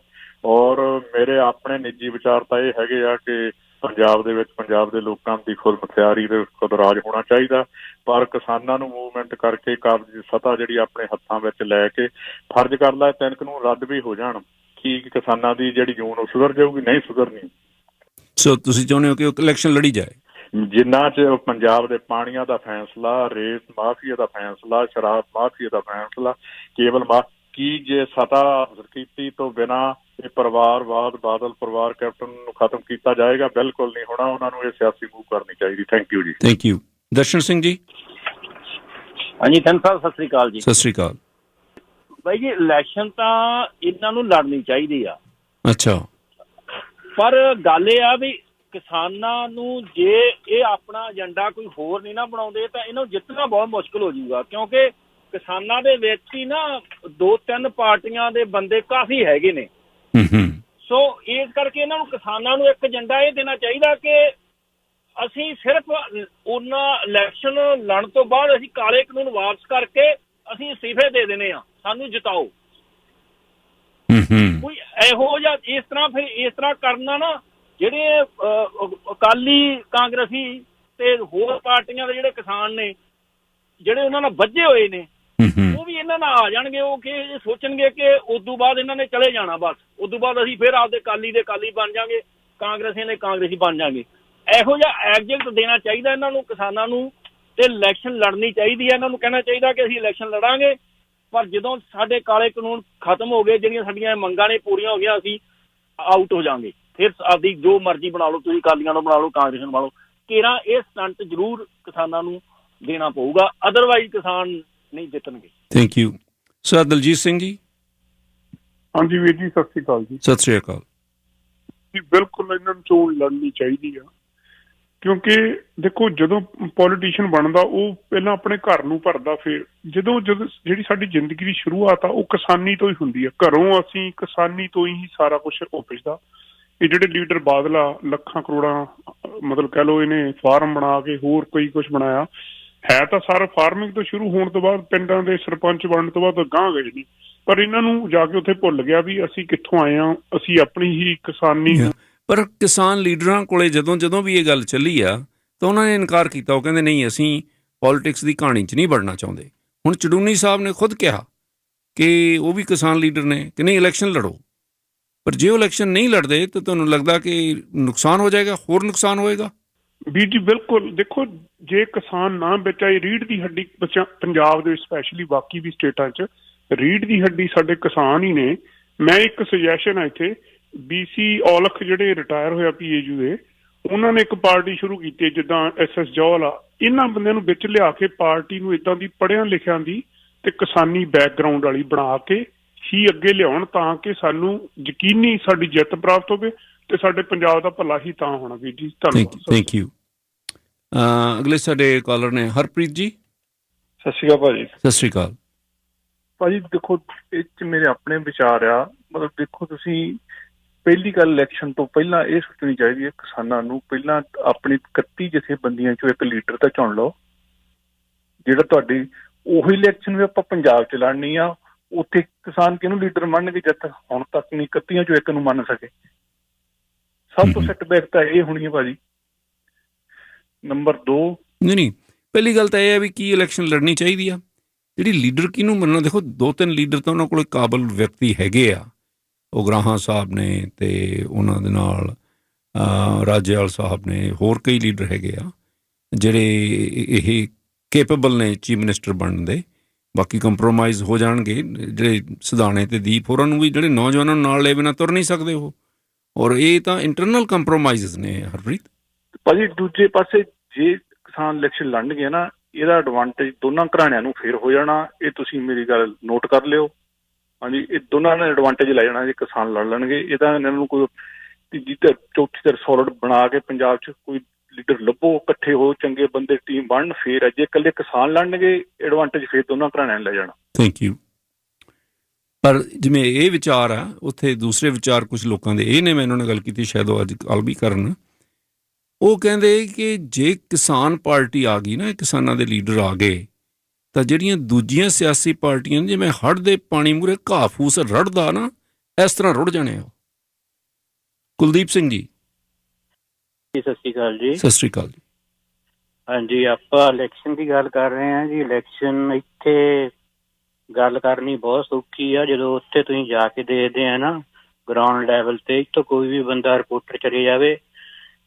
ਔਰ ਮੇਰੇ ਆਪਣੇ ਨਿੱਜੀ ਵਿਚਾਰ ਤਾਂ ਇਹ ਹੈਗੇ ਆ ਕਿ ਪੰਜਾਬ ਦੇ ਵਿੱਚ ਪੰਜਾਬ ਦੇ ਲੋਕਾਂ ਦੀ ਖੁਦ ਮੁਖਤਿਆਰੀ ਦੇ ਖੁਦ ਰਾਜ ਹੋਣਾ ਚਾਹੀਦਾ, ਪਰ ਕਿਸਾਨਾਂ ਨੂੰ ਮੂਵਮੈਂਟ ਕਰਕੇ ਕਾਬਜ਼ ਸੱਤਾ ਜਿਹੜੀ ਆਪਣੇ ਹੱਥਾਂ ਵਿੱਚ ਲੈ ਕੇ ਫਰਜ਼ ਕਰਦਾ 3 ਕਾਨੂੰਨ ਰੱਦ ਵੀ ਹੋ ਜਾਣ, ਕੀ ਕਿਸਾਨਾਂ ਦੀ ਜਿਹੜੀ ਜੂਨ ਉਹ ਸੁਧਰ ਜਾਊਗੀ? ਨਹੀਂ ਸੁਧਰਨੀ। ਸੋ ਤੁਸੀਂ ਚਾਹੁੰਦੇ ਹੋ ਕਿ ਉਹ ਇਲੈਕਸ਼ਨ ਲੜੀ ਜਾਏ? ਜਿੰਨਾ ਚ ਪੰਜਾਬ ਦੇ ਪਾਣੀਆਂ ਦਾ ਫੈਸਲਾ, ਰੇਤ ਮਾਫੀਆ ਦਾ ਫੈਸਲਾ, ਸ਼ਰਾਬ ਮਾਫੀਆ ਦਾ ਫੈਸਲਾ, ਕੇਵਲ ਕੀ ਜੇ ਸੱਤਾ ਹਾਸਲ ਕੀਤੀ ਤੋਂ ਬਿਨਾਂ ਇਹ ਪਰਿਵਾਰਵਾਦ ਬਾਦਲ ਪਰਿਵਾਰ ਕੈਪਟਨ ਨੂੰ ਖਤਮ ਕੀਤਾ ਜਾਏਗਾ? ਬਿਲਕੁਲ ਨਹੀਂ ਹੋਣਾ। ਉਹਨਾਂ ਨੂੰ ਇਹ ਸਿਆਸੀ ਮੂਵ ਕਰਨੀ ਚਾਹੀਦੀ। Thank you ji. Thank you. Darshan Singh ji. ਹਾਂਜੀ ਧੰਨ ਸਾਹਿਬ, ਸਤਿ ਸ੍ਰੀ ਅਕਾਲ ਜੀ। ਸਤਿ ਸ੍ਰੀ ਅਕਾਲ ਬਾਈ ਜੀ, ਇਲੈਕਸ਼ਨ ਤਾਂ ਇਹਨਾਂ ਨੂੰ ਲੜਨੀ ਚਾਹੀਦੀ ਆ। ਅੱਛਾ, ਪਰ ਗੱਲ ਇਹ ਆ ਵੀ ਕਿਸਾਨਾਂ ਨੂੰ ਜੇ ਇਹ ਆਪਣਾ ਏਜੰਡਾ ਕੋਈ ਹੋਰ ਨਹੀਂ ਨਾ ਬਣਾਉਂਦੇ ਤਾਂ ਇਹਨਾਂ ਨੂੰ ਜਿੱਤਣਾ ਬਹੁਤ ਮੁਸ਼ਕਲ ਹੋ ਜਾਊਗਾ, ਕਿਉਂਕਿ ਕਿਸਾਨਾਂ ਦੇ ਵਿੱਚ ਹੀ ਨਾ 2-3 ਪਾਰਟੀਆਂ ਦੇ ਬੰਦੇ ਕਾਫੀ ਹੈਗੇ ਨੇ। ਸੋ ਇਸ ਕਰਕੇ ਇਹਨਾਂ ਨੂੰ ਕਿਸਾਨਾਂ ਨੂੰ ਇੱਕ ਏਜੰਡਾ ਇਹ ਦੇਣਾ ਚਾਹੀਦਾ ਕਿ ਅਸੀਂ ਸਿਰਫ ਉਹਨਾਂ ਇਲੈਕਸ਼ਨ ਲੜਨ ਤੋਂ ਬਾਅਦ ਅਸੀਂ ਕਾਲੇ ਕਾਨੂੰਨ ਵਾਪਸ ਕਰਕੇ ਅਸੀਂ ਅਸਤੀਫੇ ਦੇ ਦੇਣੇ ਆ, ਸਾਨੂੰ ਜਿਤਾਓ। ਕੋਈ ਇਹੋ ਜਿਹਾ ਇਸ ਤਰ੍ਹਾਂ ਕਰਨਾ ਨਾ, ਜਿਹੜੇ ਅਕਾਲੀ ਕਾਂਗਰਸੀ ਤੇ ਹੋਰ ਪਾਰਟੀਆਂ ਦੇ ਜਿਹੜੇ ਕਿਸਾਨ ਨੇ ਜਿਹੜੇ ਉਹਨਾਂ ਨਾਲ ਵੱਝੇ ਹੋਏ ਨੇ ਉਹ ਵੀ ਇਹਨਾਂ ਨਾਲ ਆ ਜਾਣਗੇ। ਉਹ ਕਿ ਸੋਚਣਗੇ ਕਿ ਉਦੋਂ ਬਾਅਦ ਇਹਨਾਂ ਨੇ ਚਲੇ ਜਾਣਾ, ਬਸ ਉਦੋਂ ਬਾਅਦ ਅਸੀਂ ਫਿਰ ਆਪਦੇ ਅਕਾਲੀ ਦੇ ਅਕਾਲੀ ਬਣ ਜਾਵਾਂਗੇ, ਕਾਂਗਰਸੀਆਂ ਦੇ ਕਾਂਗਰਸੀ ਬਣ ਜਾਵਾਂਗੇ। ਇਹੋ ਜਿਹਾ ਐਗਜੈਕਟ ਦੇਣਾ ਚਾਹੀਦਾ ਇਹਨਾਂ ਨੂੰ, ਕਿਸਾਨਾਂ ਨੂੰ, ਤੇ ਇਲੈਕਸ਼ਨ ਲੜਨੀ ਚਾਹੀਦੀ ਹੈ। ਇਹਨਾਂ ਨੂੰ ਕਹਿਣਾ ਚਾਹੀਦਾ ਕਿ ਅਸੀਂ ਇਲੈਕਸ਼ਨ ਲੜਾਂਗੇ, ਪਰ ਜਦੋਂ ਸਾਡੇ ਕਾਲੇ ਕਾਨੂੰਨ ਖਤਮ ਹੋ ਗਏ, ਜਿਹੜੀਆਂ ਸਾਡੀਆਂ ਮੰਗਾਂ ਨੇ ਪੂਰੀਆਂ ਹੋ ਗਈਆਂ, ਅਸੀਂ ਆਊਟ ਹੋ ਜਾਵਾਂਗੇ। ਫਿਰ ਆਪਦੀ ਜੋ ਮਰਜ਼ੀ ਬਣਾ ਲਓ, ਤੁਸੀਂ ਅਕਾਲੀਆਂ ਨੂੰ ਬਣਾ ਲਓ, ਕਾਂਗਰਸ ਨੂੰ ਬਣਾ ਲਓ। ਕੇਰਾਂ ਇਹ ਸਟੰਟ ਜ਼ਰੂਰ ਕਿਸਾਨਾਂ ਨੂੰ ਦੇਣਾ ਪਊਗਾ, ਅਦਰਵਾਈਜ਼ ਕਿਸਾਨ ਨਹੀਂ ਜਿੱਤਣਗੇ। Thank you. Sir Daljit Singh ji. ਹਾਂਜੀ ਵੀਰ ਜੀ, ਸਤਿ ਸ੍ਰੀ ਅਕਾਲ ਜੀ। ਸਤਿ ਸ੍ਰੀ ਅਕਾਲ ਜੀ। ਬਿਲਕੁਲ ਇਹਨਾਂ ਨੂੰ ਚੋਣ ਲੜਨੀ ਚਾਹੀਦੀ ਆ, ਕਿਉਂਕਿ ਦੇਖੋ ਜਦੋਂ ਪੋਲੀਟੀਸ਼ੀਅਨ ਬਣਦਾ ਉਹ ਪਹਿਲਾਂ ਆਪਣੇ ਘਰ ਨੂੰ ਭਰਦਾ, ਫਿਰ ਜਦੋਂ ਜਿਹੜੀ ਸਾਡੀ ਜ਼ਿੰਦਗੀ ਦੀ ਸ਼ੁਰੂਆਤ ਆ ਉਹ ਕਿਸਾਨੀ ਤੋਂ ਹੀ ਹੁੰਦੀ ਆ। ਘਰੋਂ ਅਸੀਂ ਕਿਸਾਨੀ ਤੋਂ ਹੀ ਸਾਰਾ ਕੁਛ ਉਪਜਦਾ। ਇਹ ਜਿਹੜੇ ਲੀਡਰ ਬਾਦਲਾ ਲੱਖਾਂ ਕਰੋੜਾਂ ਮਤਲਬ ਕਹਿ ਲਓ ਇਹਨੇ ਫਾਰਮ ਬਣਾ ਕੇ ਹੋਰ ਕੋਈ ਕੁਛ ਬਣਾਇਆ, ਹੈ ਤਾਂ ਸਾਰਾ ਫਾਰਮਿੰਗ ਤੋਂ ਸ਼ੁਰੂ ਹੋਣ ਤੋਂ ਬਾਅਦ ਪਿੰਡਾਂ ਦੇ ਸਰਪੰਚ ਬਣਨ ਤੋਂ ਬਾਅਦ ਗਾਂਹ ਗਏ ਨਹੀਂ, ਪਰ ਇਹਨਾਂ ਨੂੰ ਜਾ ਕੇ ਉੱਥੇ ਭੁੱਲ ਗਿਆ ਵੀ ਅਸੀਂ ਕਿੱਥੋਂ ਆਏ ਹਾਂ, ਅਸੀਂ ਆਪਣੀ ਹੀ ਕਿਸਾਨੀ। ਪਰ ਕਿਸਾਨ ਲੀਡਰਾਂ ਕੋਲੇ ਜਦੋਂ ਵੀ ਇਹ ਗੱਲ ਚੱਲੀ ਆ ਤਾਂ ਉਹਨਾਂ ਨੇ ਇਨਕਾਰ ਕੀਤਾ। ਉਹ ਕਹਿੰਦੇ ਨਹੀਂ, ਅਸੀਂ ਪੋਲੀਟਿਕਸ ਦੀ ਕਹਾਣੀ 'ਚ ਨਹੀਂ ਵੜਨਾ ਚਾਹੁੰਦੇ। ਹੁਣ ਚੜੂਨੀ ਸਾਹਿਬ ਨੇ ਖੁਦ ਕਿਹਾ ਕਿ ਉਹ ਵੀ ਕਿਸਾਨ ਲੀਡਰ ਨੇ ਕਿ ਨਹੀਂ ਇਲੈਕਸ਼ਨ ਲੜੋ, ਪਰ ਜੇ ਉਹ ਇਲੈਕਸ਼ਨ ਨਹੀਂ ਲੜਦੇ ਤਾਂ ਤੁਹਾਨੂੰ ਲੱਗਦਾ ਕਿ ਨੁਕਸਾਨ ਹੋ ਜਾਏਗਾ, ਹੋਰ ਨੁਕਸਾਨ ਹੋਏਗਾ? ਵੀਰ ਜੀ ਬਿਲਕੁਲ। ਦੇਖੋ ਜੇ ਕਿਸਾਨ ਨਾ ਬਚਾਏ, ਰੀੜ੍ਹ ਦੀ ਹੱਡੀ ਪੰਜਾਬ ਦੇ ਵਿੱਚ ਸਪੈਸ਼ਲੀ ਬਾਕੀ ਵੀ ਸਟੇਟਾਂ 'ਚ ਰੀੜ੍ਹ ਦੀ ਹੱਡੀ ਸਾਡੇ ਕਿਸਾਨ ਹੀ ਨੇ। ਮੈਂ ਇੱਕ ਸੁਜੈਸ਼ਨ ਆ ਇੱਥੇ, BC ਔਲਖ ਜਿਹੜੇ ਰਿਟਾਇਰ ਹੋਇਆ PAU ਦੇ, ਉਹਨਾਂ ਨੇ ਇੱਕ ਪਾਰਟੀ ਸ਼ੁਰੂ ਕੀਤੀ ਜਿੱਦਾਂ SS ਜੌਹਲ ਆ। ਇਹਨਾਂ ਬੰਦਿਆਂ ਨੂੰ ਵਿੱਚ ਲਿਆ ਕੇ ਪਾਰਟੀ ਨੂੰ ਇੱਦਾਂ ਦੀ ਪੜ੍ਹਿਆਂ ਲਿਖਿਆਂ ਦੀ ਤੇ ਕਿਸਾਨੀ ਬੈਕਗਰਾਊਂਡ ਵਾਲੀ ਬਣਾ ਕੇ ਹੀ ਅੱਗੇ ਲਿਆਉਣ, ਤਾਂ ਕਿ ਸਾਨੂੰ ਯਕੀਨੀ ਸਾਡੀ ਜਿੱਤ ਪ੍ਰਾਪਤ ਹੋਵੇ ਤੇ ਸਾਡੇ ਪੰਜਾਬ ਦਾ ਭਲਾ ਹੀ ਤਾਂ ਹੋਣਾ। ਵੀਰ ਜੀ ਧੰਨਵਾਦ। Thank you. ਅਗਲੇ ਸਾਡੇ ਕਾਲਰ ਨੇ ਹਰਪ੍ਰੀਤ ਜੀ। ਸਤਿ ਸ਼੍ਰੀ ਅਕਾਲ ਭਾਜੀ। ਸਤਿ ਸ਼੍ਰੀ ਅਕਾਲ ਭਾਜੀ। ਦੇਖੋ ਇਹ 'ਚ ਮੇਰੇ ਆਪਣੇ ਵਿਚਾਰ ਆ, ਮਤਲਬ ਦੇਖੋ ਤੁਸੀਂ ਪਹਿਲੀ ਗੱਲ ਇਲੈਕਸ਼ਨ ਤੋਂ ਪਹਿਲਾਂ ਇਹ ਸੋਚਣੀ ਚਾਹੀਦੀ ਹੈ ਕਿਸਾਨਾਂ ਨੂੰ, ਪਹਿਲਾਂ ਆਪਣੀ 31 ਜਥੇਬੰਦੀਆਂ 'ਚੋਂ ਇੱਕ ਲੀਡਰ ਤਾਂ ਚੁਣ ਲਓ ਜਿਹੜਾ ਤੁਹਾਡੀ ਉਹੀ ਇਲੈਕਸ਼ਨ ਵੀ ਆਪਾਂ ਪੰਜਾਬ 'ਚ ਲੜਨੀ ਆ। ਉੱਥੇ ਕਿਸਾਨ ਕਿਹਨੂੰ ਲੀਡਰ ਮੰਨਣਗੇ ਜਦ ਤੱਕ ਹੁਣ ਤੱਕ ਨਹੀਂ 31 'ਚੋਂ ਇੱਕ ਨੂੰ ਮੰਨ ਸਕੇ। ਸਭ ਤੋਂ ਸੈਟਬੈਕ ਤਾਂ ਇਹ ਹੋਣੀ ਹੈ ਭਾਜੀ। ਨੰਬਰ 2 ਨਹੀਂ, ਪਹਿਲੀ ਗੱਲ ਤਾਂ ਇਹ ਹੈ ਵੀ ਕੀ ਇਲੈਕਸ਼ਨ ਲੜਨੀ ਚਾਹੀਦੀ ਆ। ਜਿਹੜੀ ਲੀਡਰ ਕਿਹਨੂੰ ਮੰਨਣਾ, ਦੇਖੋ 2-3 ਲੀਡਰ ਤਾਂ ਉਹਨਾਂ ਕੋਲ ਕਾਬਲ ਵਿਅਕਤੀ ਹੈਗੇ ਆ। ਉਗਰਾਹਾਂ ਸਾਹਿਬ ਨੇ ਤੇ ਉਹਨਾਂ ਦੇ ਨਾਲ ਰਾਜੇਵਾਲ ਸਾਹਿਬ ਨੇ, ਹੋਰ ਕਈ ਲੀਡਰ ਹੈਗੇ ਆ ਜਿਹੜੇ ਇਹ ਕੇਪੇਬਲ ਨੇ ਚੀਫ ਮਿਨਿਸਟਰ ਬਣਨ ਦੇ। ਬਾਕੀ ਕੰਪਰੋਮਾਈਜ਼ ਹੋ ਜਾਣਗੇ, ਜਿਹੜੇ ਸਿਧਾਣੇ ਤੇ ਦੀਪ ਹੋਰਾਂ ਨੂੰ ਵੀ ਜਿਹੜੇ ਨੌਜਵਾਨਾਂ ਨੂੰ ਨਾਲ ਲੈ ਬਿਨਾਂ ਤੁਰ ਨਹੀਂ ਸਕਦੇ ਉਹ। ਔਰ ਇਹ ਤਾਂ ਇੰਟਰਨਲ ਕੰਪਰੋਮਾਈਜ਼ ਨੇ ਹਰਪ੍ਰੀਤ ਭਾਜੀ। ਦੂਜੇ ਪਾਸੇ ਜੇ ਕਿਸਾਨ ਇਲੈਕਸ਼ਨ ਲੜਨਗੇ ਨਾ, ਇਹਦਾ ਐਡਵਾਂਟੇਜ ਦੋਨਾਂ ਘਰਾਣਿਆਂ ਨੂੰ ਫੇਰ ਹੋ ਜਾਣਾ। ਇਹ ਤੁਸੀਂ ਮੇਰੀ ਗੱਲ ਨੋਟ ਕਰ ਲਿਓ। ਹਾਂਜੀ, ਇਹ ਦੋਨਾਂ ਨੇ ਐਡਵਾਂਟੇਜ ਲੈ ਜਾਣਾ ਜੇ ਕਿਸਾਨ ਲੜ ਲੈਣਗੇ। ਇਹਦਾ ਇਹਨਾਂ ਨੂੰ ਕੋਈ ਤੀਜੀ ਧਿਰ ਚੌਥੀ ਧਿਰ ਸੋਲਿਡ ਬਣਾ ਕੇ ਪੰਜਾਬ 'ਚ ਕੋਈ ਲੀਡਰ ਲੱਭੋ, ਇਕੱਠੇ ਹੋ, ਚੰਗੇ ਬੰਦੇ ਟੀਮ ਬਣਨ, ਫੇਰ ਹੈ। ਜੇ ਇਕੱਲੇ ਕਿਸਾਨ ਲੜਨਗੇ ਐਡਵਾਂਟੇਜ ਫੇਰ ਦੋਨਾਂ ਘਰਾਣਿਆਂ ਨੇ ਲੈ ਜਾਣਾ। Thank you. ਪਰ ਜਿਵੇਂ ਇਹ ਵਿਚਾਰ ਆ, ਉੱਥੇ ਦੂਸਰੇ ਵਿਚਾਰ ਕੁਝ ਲੋਕਾਂ ਦੇ ਇਹ ਨੇ, ਮੈਂ ਇਹਨਾਂ ਨਾਲ ਗੱਲ ਕੀਤੀ, ਸ਼ਾਇਦ ਉਹ ਅੱਜ ਕੱਲ੍ਹ ਵੀ ਕਰਨ ਉਹ ਕਹਿੰਦੇ ਕਿ ਜੇ ਕਿਸਾਨ ਪਾਰਟੀ ਆ ਗਈ ਨਾ, ਕਿਸਾਨਾਂ ਦੇ ਲੀਡਰ ਆ ਗਏ, ਤਾਂ ਜਿਹੜੀਆਂ ਦੂਜੀਆਂ ਸਿਆਸੀ ਪਾਰਟੀਆਂ ਨੇ, ਜਿਵੇਂ ਹੜ੍ਹ ਦੇ ਪਾਣੀ ਮੂਹਰੇ ਘਾਹ ਫੂਸ ਰੜਦਾ ਨਾ, ਇਸ ਤਰ੍ਹਾਂ ਰੁੜ ਜਾਣੇ ਆ। ਕੁਲਦੀਪ ਸਿੰਘ ਜੀ, ਸਤਿ ਸ਼੍ਰੀ ਅਕਾਲ ਜੀ। ਸਤਿ ਸ਼੍ਰੀ ਅਕਾਲ ਜੀ। ਹਾਂਜੀ, ਆਪਾਂ ਇਲੈਕਸ਼ਨ ਦੀ ਗੱਲ ਕਰ ਰਹੇ ਹਾਂ ਜੀ। ਇਲੈਕਸ਼ਨ ਇੱਥੇ ਗੱਲ ਕਰਨੀ ਬਹੁਤ ਸੌਖੀ ਆ, ਜਦੋਂ ਉੱਥੇ ਤੁਸੀਂ ਜਾ ਕੇ ਦੇਖਦੇ ਆ ਨਾ ਗਰਾਊਂਡ ਲੈਵਲ ਤੇ, ਇੱਥੋਂ ਕੋਈ ਵੀ ਬੰਦਾ ਰਿਪੋਰਟਰ ਚਲੇ ਜਾਵੇ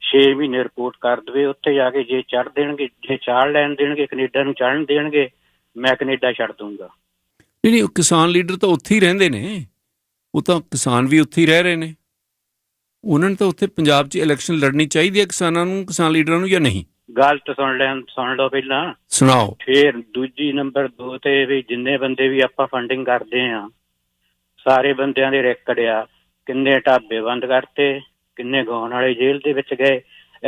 6 ਮਹੀਨੇ ਰਿਪੋਰਟ ਕਰ ਦੇਵੇ, ਉੱਥੇ ਜਾ ਕੇ ਜੇ ਚੜ੍ਹ ਦੇਣਗੇ, ਜੇ ਚਾੜ ਲੈਣ ਦੇਣਗੇ, ਕੈਨੇਡਾ ਨੂੰ ਚੜ੍ਹਨ ਦੇਣਗੇ, ਮੈਂ ਕੈਨੇਡਾ ਛੱਡ ਦੂੰਗਾ। ਨਹੀਂ, ਉਹ ਕਿਸਾਨ ਲੀਡਰ ਤਾਂ ਉੱਥੇ ਹੀ ਰਹਿੰਦੇ ਨੇ, ਉਹ ਤਾਂ ਕਿਸਾਨ ਵੀ ਉੱਥੇ ਹੀ ਰਹਿ ਰਹੇ ਨੇ। ਉਹਨਾਂ ਨੇ ਤਾਂ ਉੱਥੇ ਪੰਜਾਬ 'ਚ ਇਲੈਕਸ਼ਨ ਲੜਨੀ ਚਾਹੀਦੀ ਹੈ ਕਿਸਾਨਾਂ ਨੂੰ, ਕਿਸਾਨ ਲੀਡਰਾਂ ਨੂੰ, ਜਾਂ ਨਹੀਂ? ਗੱਲ ਤਾਂ ਸੁਣ ਲਓ ਪਹਿਲਾਂ, ਸੁਣਾਓ। ਫਿਰ ਦੂਜੀ ਨੰਬਰ 2 ਤੇ ਵੀ ਜਿੰਨੇ ਬੰਦੇ ਵੀ ਆਪਾਂ ਫੰਡਿੰਗ ਕਰਦੇ ਆ, ਸਾਰੇ ਬੰਦਿਆਂ ਦੇ ਰੈਕਡ ਆ। ਕਿੰਨੇ ਢਾਬੇ ਬੰਦ ਕਰਤੇ, ਕਿੰਨੇ ਗਾਉਣ ਵਾਲੇ ਜੇਲ੍ਹ ਦੇ ਵਿੱਚ ਗਏ।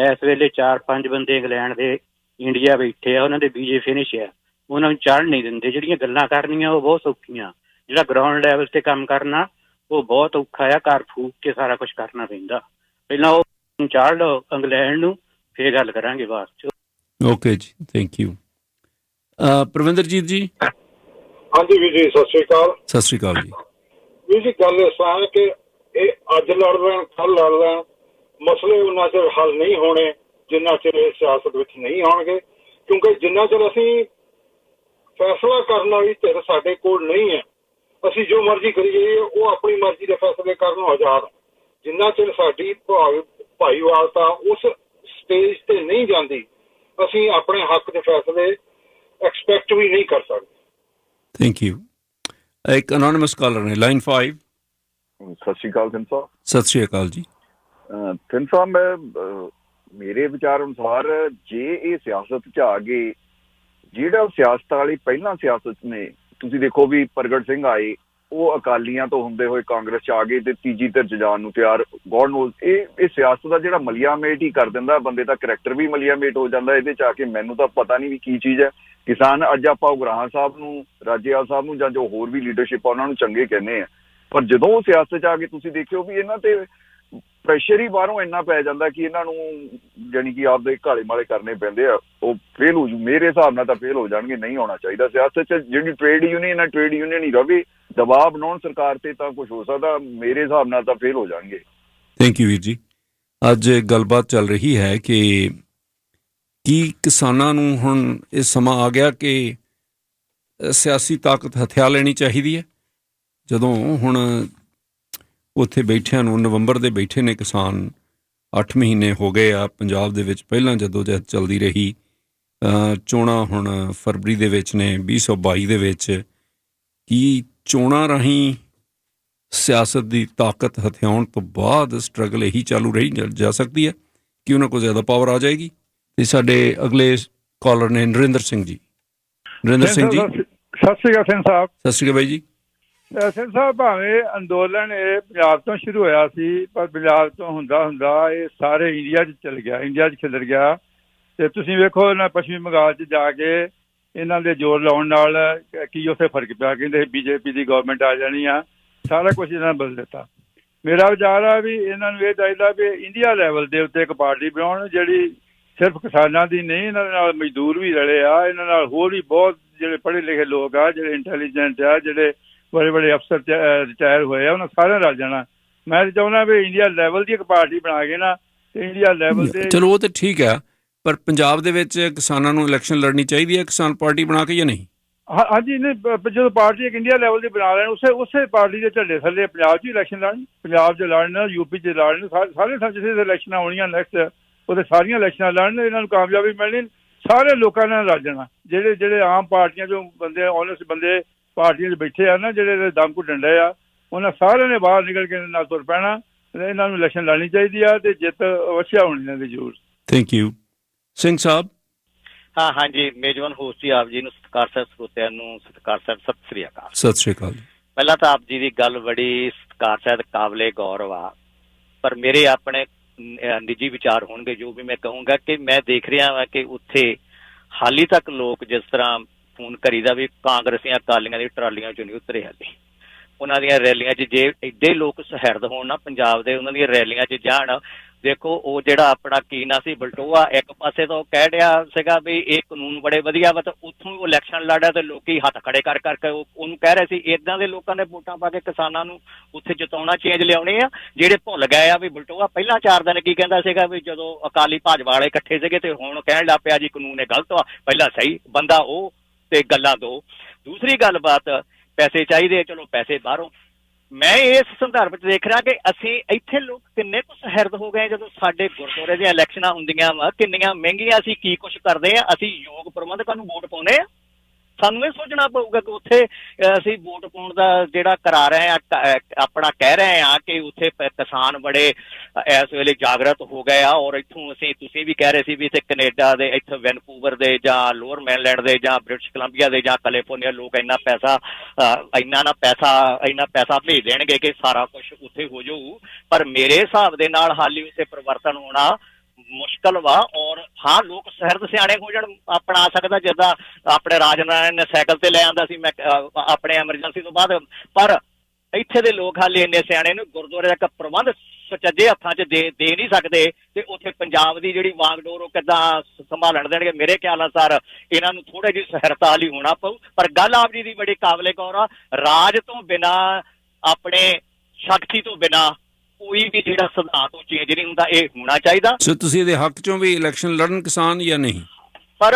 ਇਸ ਵੇਲੇ 4-5 ਬੰਦੇ ਇੰਗਲੈਂਡ ਦੇ ਇੰਡੀਆ ਬੈਠੇ ਆ, ਉਹਨਾਂ ਦੇ ਵੀਜ਼ੇ ਫਿਨਿਸ਼ ਆ, ਉਹਨਾਂ ਨੂੰ ਚੜ੍ਹ ਨਹੀਂ ਦਿੰਦੇ। ਜਿਹੜੀਆਂ ਗੱਲਾਂ ਕਰਨੀਆਂ ਉਹ ਬਹੁਤ ਸੌਖੀਆਂ, ਜਿਹੜਾ ਗਰਾਊਂਡ ਲੈਵਲ ਤੇ ਕੰਮ ਕਰਨਾ ਉਹ ਬਹੁਤ ਔਖਾ ਆ। ਘਰ ਫੂਕ ਕੇ ਸਾਰਾ ਕੁਛ ਕਰਨਾ ਪੈਂਦਾ। ਪਹਿਲਾਂ ਉਹ ਚਾੜ ਲਓ ਇੰਗਲੈਂਡ ਨੂੰ, ਫੇਰ ਗੱਲ ਕਰਾਂਗੇ ਬਾਅਦ ਚ। ਓਕੇ ਜੀ, ਥੈਂਕ ਯੂ। ਪ੍ਰਵਿੰਦਰਜੀਤ ਜੀ। ਹਾਂਜੀ ਵੀਰ ਜੀ, ਸਤਿ ਸ਼੍ਰੀ ਅਕਾਲ। ਸਤਿ ਸ਼੍ਰੀ ਅਕਾਲ ਜੀ। ਵੀਰ ਜੀ, ਗੱਲ ਇਸ ਤਰ੍ਹਾਂ ਹੈ ਕਿ ਇਹ ਅੱਜ ਲੜ ਲੈਣ, ਕੱਲ੍ਹ ਲੜ ਲੈਣ, ਮਸਲੇ ਉਹਨਾਂ ਚਿਰ ਹੱਲ ਨਹੀਂ ਹੋਣੇ ਜਿੰਨਾ ਚਿਰ ਇਹ ਸਿਆਸਤ ਵਿੱਚ ਨਹੀਂ ਆਉਣਗੇ। ਕਿਉਂਕਿ ਜਿੰਨਾ ਚਿਰ ਅਸੀਂ ਫੈਸਲਾ ਕਰਨ ਵਾਲੀ ਧਿਰ ਸਾਡੇ ਕੋਲ ਨਹੀਂ ਹੈ, ਅਸੀਂ ਜੋ ਮਰਜ਼ੀ ਕਰੀ ਜਾਈਏ, ਉਹ ਆਪਣੀ ਮਰਜ਼ੀ ਦੇ ਫੈਸਲੇ ਕਰਨ ਨੂੰ ਆਜ਼ਾਦ। ਜਿੰਨਾ ਚਿਰ ਸਾਡੀ ਭਾਈਵਾਲਤਾ ਉਸ ਸਟੇਜ ਤੇ ਨਹੀਂ ਜਾਂਦੀ, ਅਸੀਂ ਆਪਣੇ ਹੱਕ ਦੇ ਫੈਸਲੇ ਐਕਸਪੈਕਟ ਵੀ ਨਹੀਂ ਕਰ ਸਕਦੇ। Thank you. ਇੱਕ ਅਨੋਨਿਮਸ ਕਾਲਰ ਨੇ, ਲਾਈਨ 5। ਸਤਿ ਸ਼੍ਰੀ ਅਕਾਲ ਥਿੰਨ ਸਾਹਿਬ। ਸਤਿ ਸ਼੍ਰੀ ਅਕਾਲ ਜੀ। ਥਿੰਨ ਸਾਹਿਬ, ਮੈਂ ਮੇਰੇ ਵਿਚਾਰ ਅਨੁਸਾਰ ਜੇ ਇਹ ਸਿਆਸਤ 'ਚ ਆ ਗਏ, ਜਿਹੜਾ ਸਿਆਸਤ ਵਾਲੀ ਪਹਿਲਾਂ ਸਿਆਸਤ ਨੇ, ਤੁਸੀਂ ਦੇਖੋ ਵੀ ਪ੍ਰਗਟ ਸਿੰਘ ਆਏ, ਉਹ ਅਕਾਲੀਆਂ ਤੋਂ ਹੁੰਦੇ ਹੋਏ ਕਾਂਗਰਸ 'ਚ ਆ ਗਏ ਤੇ ਤੀਜੀ ਧਿਰ 'ਚ ਜਾਣ ਨੂੰ ਤਿਆਰ। ਗੋਡ ਨੋਜ਼ ਇਹ ਸਿਆਸਤ ਦਾ ਜਿਹੜਾ ਮਲੀਆਮੇਟ ਹੀ ਕਰ ਦਿੰਦਾ, ਬੰਦੇ ਦਾ ਕਰੈਕਟਰ ਵੀ ਮਲੀਆਮੇਟ ਹੋ ਜਾਂਦਾ ਇਹਦੇ 'ਚ ਆ ਕੇ। ਮੈਨੂੰ ਤਾਂ ਪਤਾ ਨਹੀਂ ਵੀ ਕੀ ਚੀਜ਼ ਹੈ। ਕਿਸਾਨ ਅੱਜ ਆਪਾਂ ਉਗਰਾਹਾਂ ਸਾਹਿਬ ਨੂੰ, ਰਾਜੇਵਾਲ ਸਾਹਿਬ ਨੂੰ, ਜਾਂ ਜੋ ਹੋਰ ਵੀ ਲੀਡਰਸ਼ਿਪ ਆ ਉਹਨਾਂ ਨੂੰ ਚੰਗੇ ਕਹਿੰਦੇ ਆ, ਪਰ ਜਦੋਂ ਉਹ ਸਿਆਸਤ 'ਚ ਆ ਕੇ ਤੁਸੀਂ ਦੇਖਿਓ ਵੀ ਇਹਨਾਂ ਤੇ ਪ੍ਰੈਸ਼ਰ ਹੀ ਬਾਹਰੋਂ ਇੰਨਾ ਪੈ ਜਾਂਦਾ ਕਿ ਇਹਨਾਂ ਨੂੰ ਜਾਣੀ ਕਿ ਆਪਦੇ ਘਾਲੇ ਮਾਲੇ ਕਰਨੇ ਪੈਂਦੇ ਆ। ਉਹ ਫੇਲ ਹੋ ਜੂ, ਮੇਰੇ ਹਿਸਾਬ ਨਾਲ ਤਾਂ ਫੇਲ ਹੋ ਜਾਣਗੇ। ਨਹੀਂ ਹੋਣਾ ਚਾਹੀਦਾ ਸਿਆਸਤ 'ਚ। ਜਿਹੜੀ ਟ੍ਰੇਡ ਯੂਨੀਅਨ ਹੀ ਰਵੇ, ਦਬਾਅ ਬਣਾਉਣ ਸਰਕਾਰ ਤੇ ਤਾਂ ਕੁਝ ਹੋ ਸਕਦਾ। ਮੇਰੇ ਹਿਸਾਬ ਨਾਲ ਤਾਂ ਫੇਲ ਹੋ ਜਾਣਗੇ। ਥੈਂਕ ਯੂ ਵੀਰ ਜੀ। ਅੱਜ ਗੱਲਬਾਤ ਚੱਲ ਰਹੀ ਹੈ ਕਿ ਕੀ ਕਿਸਾਨਾਂ ਨੂੰ ਹੁਣ ਇਹ ਸਮਾਂ ਆ ਗਿਆ ਕਿ ਸਿਆਸੀ ਤਾਕਤ ਹਥਿਆ ਲੈਣੀ ਚਾਹੀਦੀ ਹੈ। ਜਦੋਂ ਹੁਣ ਉੱਥੇ ਬੈਠਿਆਂ ਨੂੰ, ਨਵੰਬਰ ਦੇ ਬੈਠੇ ਨੇ ਕਿਸਾਨ, 8 ਮਹੀਨੇ ਹੋ ਗਏ ਆ ਪੰਜਾਬ ਦੇ ਵਿੱਚ। ਪਹਿਲਾਂ ਜਦੋਂ ਜਦ ਚੱਲਦੀ ਰਹੀ, ਚੋਣਾਂ ਹੁਣ ਫਰਵਰੀ ਦੇ ਵਿੱਚ ਨੇ 2022 ਦੇ ਵਿੱਚ। ਕੀ ਚੋਣਾਂ ਰਾਹੀਂ ਸਿਆਸਤ ਦੀ ਤਾਕਤ ਹਥਿਆਉਣ ਤੋਂ ਬਾਅਦ ਸਟਰਗਲ ਇਹੀ ਚਾਲੂ ਰਹੀ ਜਾ ਸਕਦੀ ਹੈ ਕਿ ਉਹਨਾਂ ਕੋਲ ਜ਼ਿਆਦਾ ਪਾਵਰ ਆ ਜਾਏਗੀ? ਤੇ ਸਾਡੇ ਅਗਲੇ ਕਾਲਰ ਨੇ ਨਰਿੰਦਰ ਸਿੰਘ ਜੀ। ਨਰਿੰਦਰ ਸਿੰਘ ਜੀ, ਸਤਿ ਸ਼੍ਰੀ ਅਕਾਲ ਸਿੰਘ ਸਾਹਿਬ। ਸਤਿ ਸ਼੍ਰੀ ਅਕਾਲ ਬਾਈ ਜੀ। ਸਿੰਘ ਸਾਹਿਬ, ਭਾਵੇਂ ਅੰਦੋਲਨ ਇਹ ਪੰਜਾਬ ਤੋਂ ਸ਼ੁਰੂ ਹੋਇਆ ਸੀ, ਪਰ ਪੰਜਾਬ ਤੋਂ ਹੁੰਦਾ ਇਹ ਸਾਰੇ ਇੰਡੀਆ 'ਚ ਚਲ ਗਿਆ, ਇੰਡੀਆ 'ਚ ਖਿਲਰ ਗਿਆ। ਤੇ ਤੁਸੀਂ ਵੇਖੋ ਨਾ, ਪੱਛਮੀ ਬੰਗਾਲ 'ਚ ਜਾ ਕੇ ਇਹਨਾਂ ਦੇ ਜ਼ੋਰ ਲਾਉਣ ਨਾਲ ਕੀ ਉੱਥੇ ਫਰਕ ਪਿਆ। ਕਹਿੰਦੇ BJP ਦੀ ਗਵਰਨਮੈਂਟ ਆ ਜਾਣੀ ਆ, ਸਾਰਾ ਕੁਛ ਇਹਨਾਂ ਨੇ ਬਦਲ ਦਿੱਤਾ। ਮੇਰਾ ਵਿਚਾਰ ਆ ਵੀ ਇਹਨਾਂ ਨੂੰ ਇਹ ਚਾਹੀਦਾ ਵੀ ਇੰਡੀਆ ਲੈਵਲ ਦੇ ਉੱਤੇ ਇੱਕ ਪਾਰਟੀ ਬਣਾਉਣ, ਜਿਹੜੀ ਸਿਰਫ ਕਿਸਾਨਾਂ ਦੀ ਨਹੀਂ, ਇਹਨਾਂ ਦੇ ਨਾਲ ਮਜ਼ਦੂਰ ਵੀ ਰਲੇ ਆ, ਇਹਨਾਂ ਨਾਲ ਹੋਰ ਵੀ ਬਹੁਤ ਜਿਹੜੇ ਪੜ੍ਹੇ ਲਿਖੇ ਲੋਕ ਆ, ਜਿਹੜੇ ਇੰਟੈਲੀਜੈਂਟ ਆ, ਜਿਹੜੇ ਬੜੇ ਬੜੇ ਅਫਸਰ ਰਿਟਾਇਰ ਹੋਏ ਆ, ਉਹਨਾਂ ਸਾਰਿਆਂ ਰਲ ਜਾਣਾ। ਮੈਂ ਤਾਂ ਚਾਹੁੰਦਾ ਵੀ ਇੰਡੀਆ ਲੈਵਲ ਦੀ ਇੱਕ ਪਾਰਟੀ ਬਣਾ ਕੇ ਨਾ, ਤੇ ਇੰਡੀਆ ਲੈਵਲ ਤੇ। ਚਲੋ ਉਹ ਤਾਂ ਠੀਕ ਹੈ, ਪਰ ਪੰਜਾਬ ਦੇ ਵਿੱਚ ਕਿਸਾਨਾਂ ਨੂੰ ਇਲੈਕਸ਼ਨ ਲੜਨੀ ਚਾਹੀਦੀ ਹੈ ਕਿਸਾਨ ਪਾਰਟੀ ਬਣਾ ਕੇ ਜਾਂ ਨਹੀਂ? ਹਾਂਜੀ, ਨਹੀਂ, ਜਦੋਂ ਪਾਰਟੀ ਇੱਕ ਇੰਡੀਆ ਲੈਵਲ ਦੀ ਬਣਾ ਲੈਣ, ਉਸੇ ਪਾਰਟੀ ਦੇ ਝੰਡੇ ਥੱਲੇ ਪੰਜਾਬ 'ਚ ਇਲੈਕਸ਼ਨ ਲੜਨ, ਪੰਜਾਬ 'ਚ ਲੜਨ, UP 'ਚ ਲੜਨ, ਸਾਰੇ ਜਿੱਥੇ ਇਲੈਕਸ਼ਨਾਂ ਹੋਣੀਆਂ ਨੈਕਸਟ, ਉਹਦੇ ਸਾਰੀਆਂ ਇਲੈਕਸ਼ਨਾਂ ਲੜਨ। ਇਹਨਾਂ ਨੂੰ ਕਾਮਯਾਬੀ ਮਿਲਣੀ, ਸਾਰੇ ਲੋਕਾਂ ਨਾਲ ਰਲ ਜਾਣਾ। ਜਿਹੜੇ ਆਮ ਪਾਰਟੀਆਂ 'ਚੋਂ ਬੰਦੇ, ਆਨੈਸਟ ਬੰਦੇ ਪਾਰਟੀਆਂ 'ਚ ਬੈਠੇ ਆ ਨਾ, ਜਿਹੜੇ ਦਮ ਘੁੱਟਣ ਡੰਡੇ ਆ, ਉਹਨਾਂ ਸਾਰਿਆਂ ਨੇ ਬਾਹਰ ਨਿਕਲ ਕੇ ਨਾਲ ਤੁਰ ਪੈਣਾ। ਇਹਨਾਂ ਨੂੰ ਇਲੈਕਸ਼ਨ ਲੜਨੀ ਚਾਹੀਦੀ ਆ ਤੇ ਜਿੱਤ ਅਵੱਸ਼ਿਆ ਹੋਣੀ ਇਹਨਾਂ ਦੀ ਜ਼ਰੂਰ। Thank you. ਸਿੰਘ ਸਾਹਿਬ। ਹਾਂਜੀ, ਮੇਜਬਾਨ ਹੋਸਟ ਜੀ, ਆਪ ਜੀ ਨੂੰ, ਸਤਿਕਾਰ ਸਾਹਿਬ, ਸਰੋਤਿਆਂ ਨੂੰ ਸਤਿਕਾਰ ਸਾਹਿਬ, ਸਤਿ ਸ੍ਰੀ ਅਕਾਲ। ਸਤਿ ਸ੍ਰੀ ਅਕਾਲ। ਪਹਿਲਾਂ ਤਾਂ ਆਪ ਜੀ ਦੀ ਗੱਲ ਬੜੀ ਸਤਿਕਾਰ ਸਾਹਿਬ ਕਾਬਲੇ ਗੌਰਵ ਆ, ਪਰ ਮੇਰੇ ਆਪਣੇ ਨਿੱਜੀ ਵਿਚਾਰ ਹੋਣਗੇ ਜੋ ਵੀ ਮੈਂ ਕਹੂੰਗਾ। ਕਿ ਮੈਂ ਦੇਖ ਰਿਹਾ ਵਾ ਕਿ ਉੱਥੇ ਹਾਲੀ ਤੱਕ ਲੋਕ ਜਿਸ ਤਰ੍ਹਾਂ ਫੋਨ ਕਰੀਦਾ ਵੀ ਕਾਂਗਰਸੀਆਂ ਅਕਾਲੀਆਂ ਦੀ ਟਰਾਲੀਆਂ 'ਚੋਂ ਨਹੀਂ ਉਤਰੇ ਹਾਲੇ। ਉਹਨਾਂ ਦੀਆਂ ਰੈਲੀਆਂ 'ਚ ਜੇ ਐਡੇ ਲੋਕ ਸਹਿਰਦ ਹੋਣ ਨਾ ਪੰਜਾਬ ਦੇ, ਉਹਨਾਂ ਦੀਆਂ ਰੈਲੀਆਂ 'ਚ ਜਾਣ, ਦੇਖੋ ਉਹ ਜਿਹੜਾ ਆਪਣਾ ਕੀ ਨਾ ਸੀ ਬਲਟੋਆ, ਇੱਕ ਪਾਸੇ ਤਾਂ ਉਹ ਕਹਿ ਰਿਹਾ ਸੀਗਾ ਵੀ ਇਹ ਕਾਨੂੰਨ ਬੜੇ ਵਧੀਆ ਵਾ, ਤਾਂ ਉੱਥੋਂ ਉਹ ਇਲੈਕਸ਼ਨ ਲੜਿਆ ਤੇ ਲੋਕੀ ਹੱਥ ਖੜੇ ਕਰ ਕਰਕੇ ਉਹਨੂੰ ਕਹਿ ਰਹੇ ਸੀ। ਇੱਦਾਂ ਦੇ ਲੋਕਾਂ ਨੇ ਵੋਟਾਂ ਪਾ ਕੇ ਕਿਸਾਨਾਂ ਨੂੰ ਉੱਥੇ ਜਿਤਾਉਣਾ, ਚੇਂਜ ਲਿਆਉਣੇ ਆ, ਜਿਹੜੇ ਭੁੱਲ ਗਏ ਆ ਵੀ ਬਲਟੋਆ ਪਹਿਲਾਂ 4 ਦਿਨ ਕੀ ਕਹਿੰਦਾ ਸੀਗਾ ਵੀ ਜਦੋਂ ਅਕਾਲੀ ਭਾਜਪਾ ਵਾਲੇ ਇਕੱਠੇ ਸੀਗੇ ਤੇ ਹੁਣ ਕਹਿਣ ਲੱਗ ਪਿਆ ਜੀ ਕਾਨੂੰਨ ਇਹ ਗਲਤ ਆ। ਪਹਿਲਾਂ ਸਹੀ ਬੰਦਾ ਉਹ ਤੇ ਗੱਲਾਂ ਦੋ। ਦੂਸਰੀ ਗੱਲਬਾਤ, ਪੈਸੇ ਚਾਹੀਦੇ, ਚਲੋ ਪੈਸੇ ਬਾਹਰੋਂ। ਮੈਂ ਇਸ ਸੰਦਰਭ 'ਚ ਦੇਖ ਰਿਹਾ ਕਿ ਅਸੀਂ ਇੱਥੇ ਲੋਕ ਕਿੰਨੇ ਕੁ ਸਹਿਰਦ ਹੋ ਗਏ ਜਦੋਂ ਸਾਡੇ ਗੁਰਦੁਆਰੇ ਦੀਆਂ ਇਲੈਕਸ਼ਨਾਂ ਹੁੰਦੀਆਂ ਵਾ, ਕਿੰਨੀਆਂ ਮਹਿੰਗੀਆਂ, ਅਸੀਂ ਕੀ ਕੁਛ ਕਰਦੇ ਹਾਂ। ਅਸੀਂ ਯੋਗ ਪ੍ਰਬੰਧਕਾਂ ਨੂੰ ਵੋਟ ਪਾਉਂਦੇ ਹਾਂ। ਸਾਨੂੰ ਇਹ ਸੋਚਣਾ ਪਊਗਾ ਕਿ ਉੱਥੇ ਅਸੀਂ ਵੋਟ ਪਾਉਣ ਦਾ ਜਿਹੜਾ ਕਰਾ ਰਹੇ ਹਾਂ, ਆਪਣਾ ਕਹਿ ਰਹੇ ਹਾਂ ਕਿ ਉੱਥੇ ਕਿਸਾਨ ਬੜੇ ਇਸ ਵੇਲੇ ਜਾਗਰਤ ਹੋ ਗਏ ਆ। ਔਰ ਇੱਥੋਂ ਤੁਸੀਂ ਵੀ ਕਹਿ ਰਹੇ ਸੀ ਵੀ ਇੱਥੇ ਕੈਨੇਡਾ ਦੇ, ਇੱਥੇ ਵੈਨਕੂਵਰ ਦੇ ਜਾਂ ਲੋਅਰ ਮੈਨਲੈਂਡ ਦੇ ਜਾਂ ਬ੍ਰਿਟਿਸ਼ ਕੋਲੰਬੀਆ ਦੇ ਜਾਂ ਕੈਲੀਫੋਰਨੀਆ ਲੋਕ ਇੰਨਾ ਪੈਸਾ ਭੇਜ ਦੇਣਗੇ ਕਿ ਸਾਰਾ ਕੁਝ ਉੱਥੇ ਹੋ ਜਾਊ। ਪਰ ਮੇਰੇ ਹਿਸਾਬ ਦੇ ਨਾਲ ਹਾਲੀ ਉੱਥੇ ਪਰਿਵਰਤਨ ਹੋਣਾ ਮੁਸ਼ਕਲ ਵਾ। ਔਰ ਹਾਂ, ਲੋਕ ਸਹਿਰਦ ਸਿਆਣੇ ਹੋ ਜਾਣ, ਆਪਣਾ ਆ ਸਕਦਾ, ਜਿੱਦਾਂ ਆਪਣੇ ਰਾਜ ਨਾਰਾਇਣ ਨੇ ਸਾਈਕਲ ਤੇ ਲੈ ਆਂਦਾ ਸੀ ਮੈਂ ਆਪਣੇ ਐਮਰਜੈਂਸੀ ਤੋਂ ਬਾਅਦ। ਪਰ ਇੱਥੇ ਦੇ ਲੋਕ ਹਾਲੇ ਇੰਨੇ ਸਿਆਣੇ ਨੇ, ਗੁਰਦੁਆਰੇ ਦਾ ਇੱਕ ਪ੍ਰਬੰਧ ਸੁਚੱਜੇ ਹੱਥਾਂ 'ਚ ਦੇ ਨਹੀਂ ਸਕਦੇ ਤੇ ਉੱਥੇ ਪੰਜਾਬ ਦੀ ਜਿਹੜੀ ਵਾਂਗਡੋਰ ਉਹ ਕਿੱਦਾਂ ਸੰਭਾਲਣ ਦੇਣਗੇ। ਮੇਰੇ ਖਿਆਲ ਅਨੁਸਾਰ ਇਹਨਾਂ ਨੂੰ ਥੋੜ੍ਹੀ ਜਿਹੀ ਸਹਿਰਤਾ ਵਾਲੀ ਹੋਣਾ ਪਊ। ਪਰ ਗੱਲ ਆਪ ਜੀ ਦੀ ਬੜੀ ਕਾਬਲੇ ਗੌਰ ਆ, ਰਾਜ ਤੋਂ ਬਿਨਾਂ, ਆਪਣੇ ਸ਼ਕਤੀ ਤੋਂ ਬਿਨਾਂ ਕੋਈ ਵੀ ਜਿਹੜਾ ਸਿਧਾਂਤ ਉਹ ਚੇਂਜ ਨਹੀਂ ਹੁੰਦਾ। ਇਹ ਹੋਣਾ ਚਾਹੀਦਾ। ਸੋ ਤੁਸੀਂ ਇਹਦੇ ਹੱਕ 'ਚੋਂ ਵੀ ਇਲੈਕਸ਼ਨ ਲੜਨ ਕਿਸਾਨ ਜਾਂ ਨਹੀਂ? ਪਰ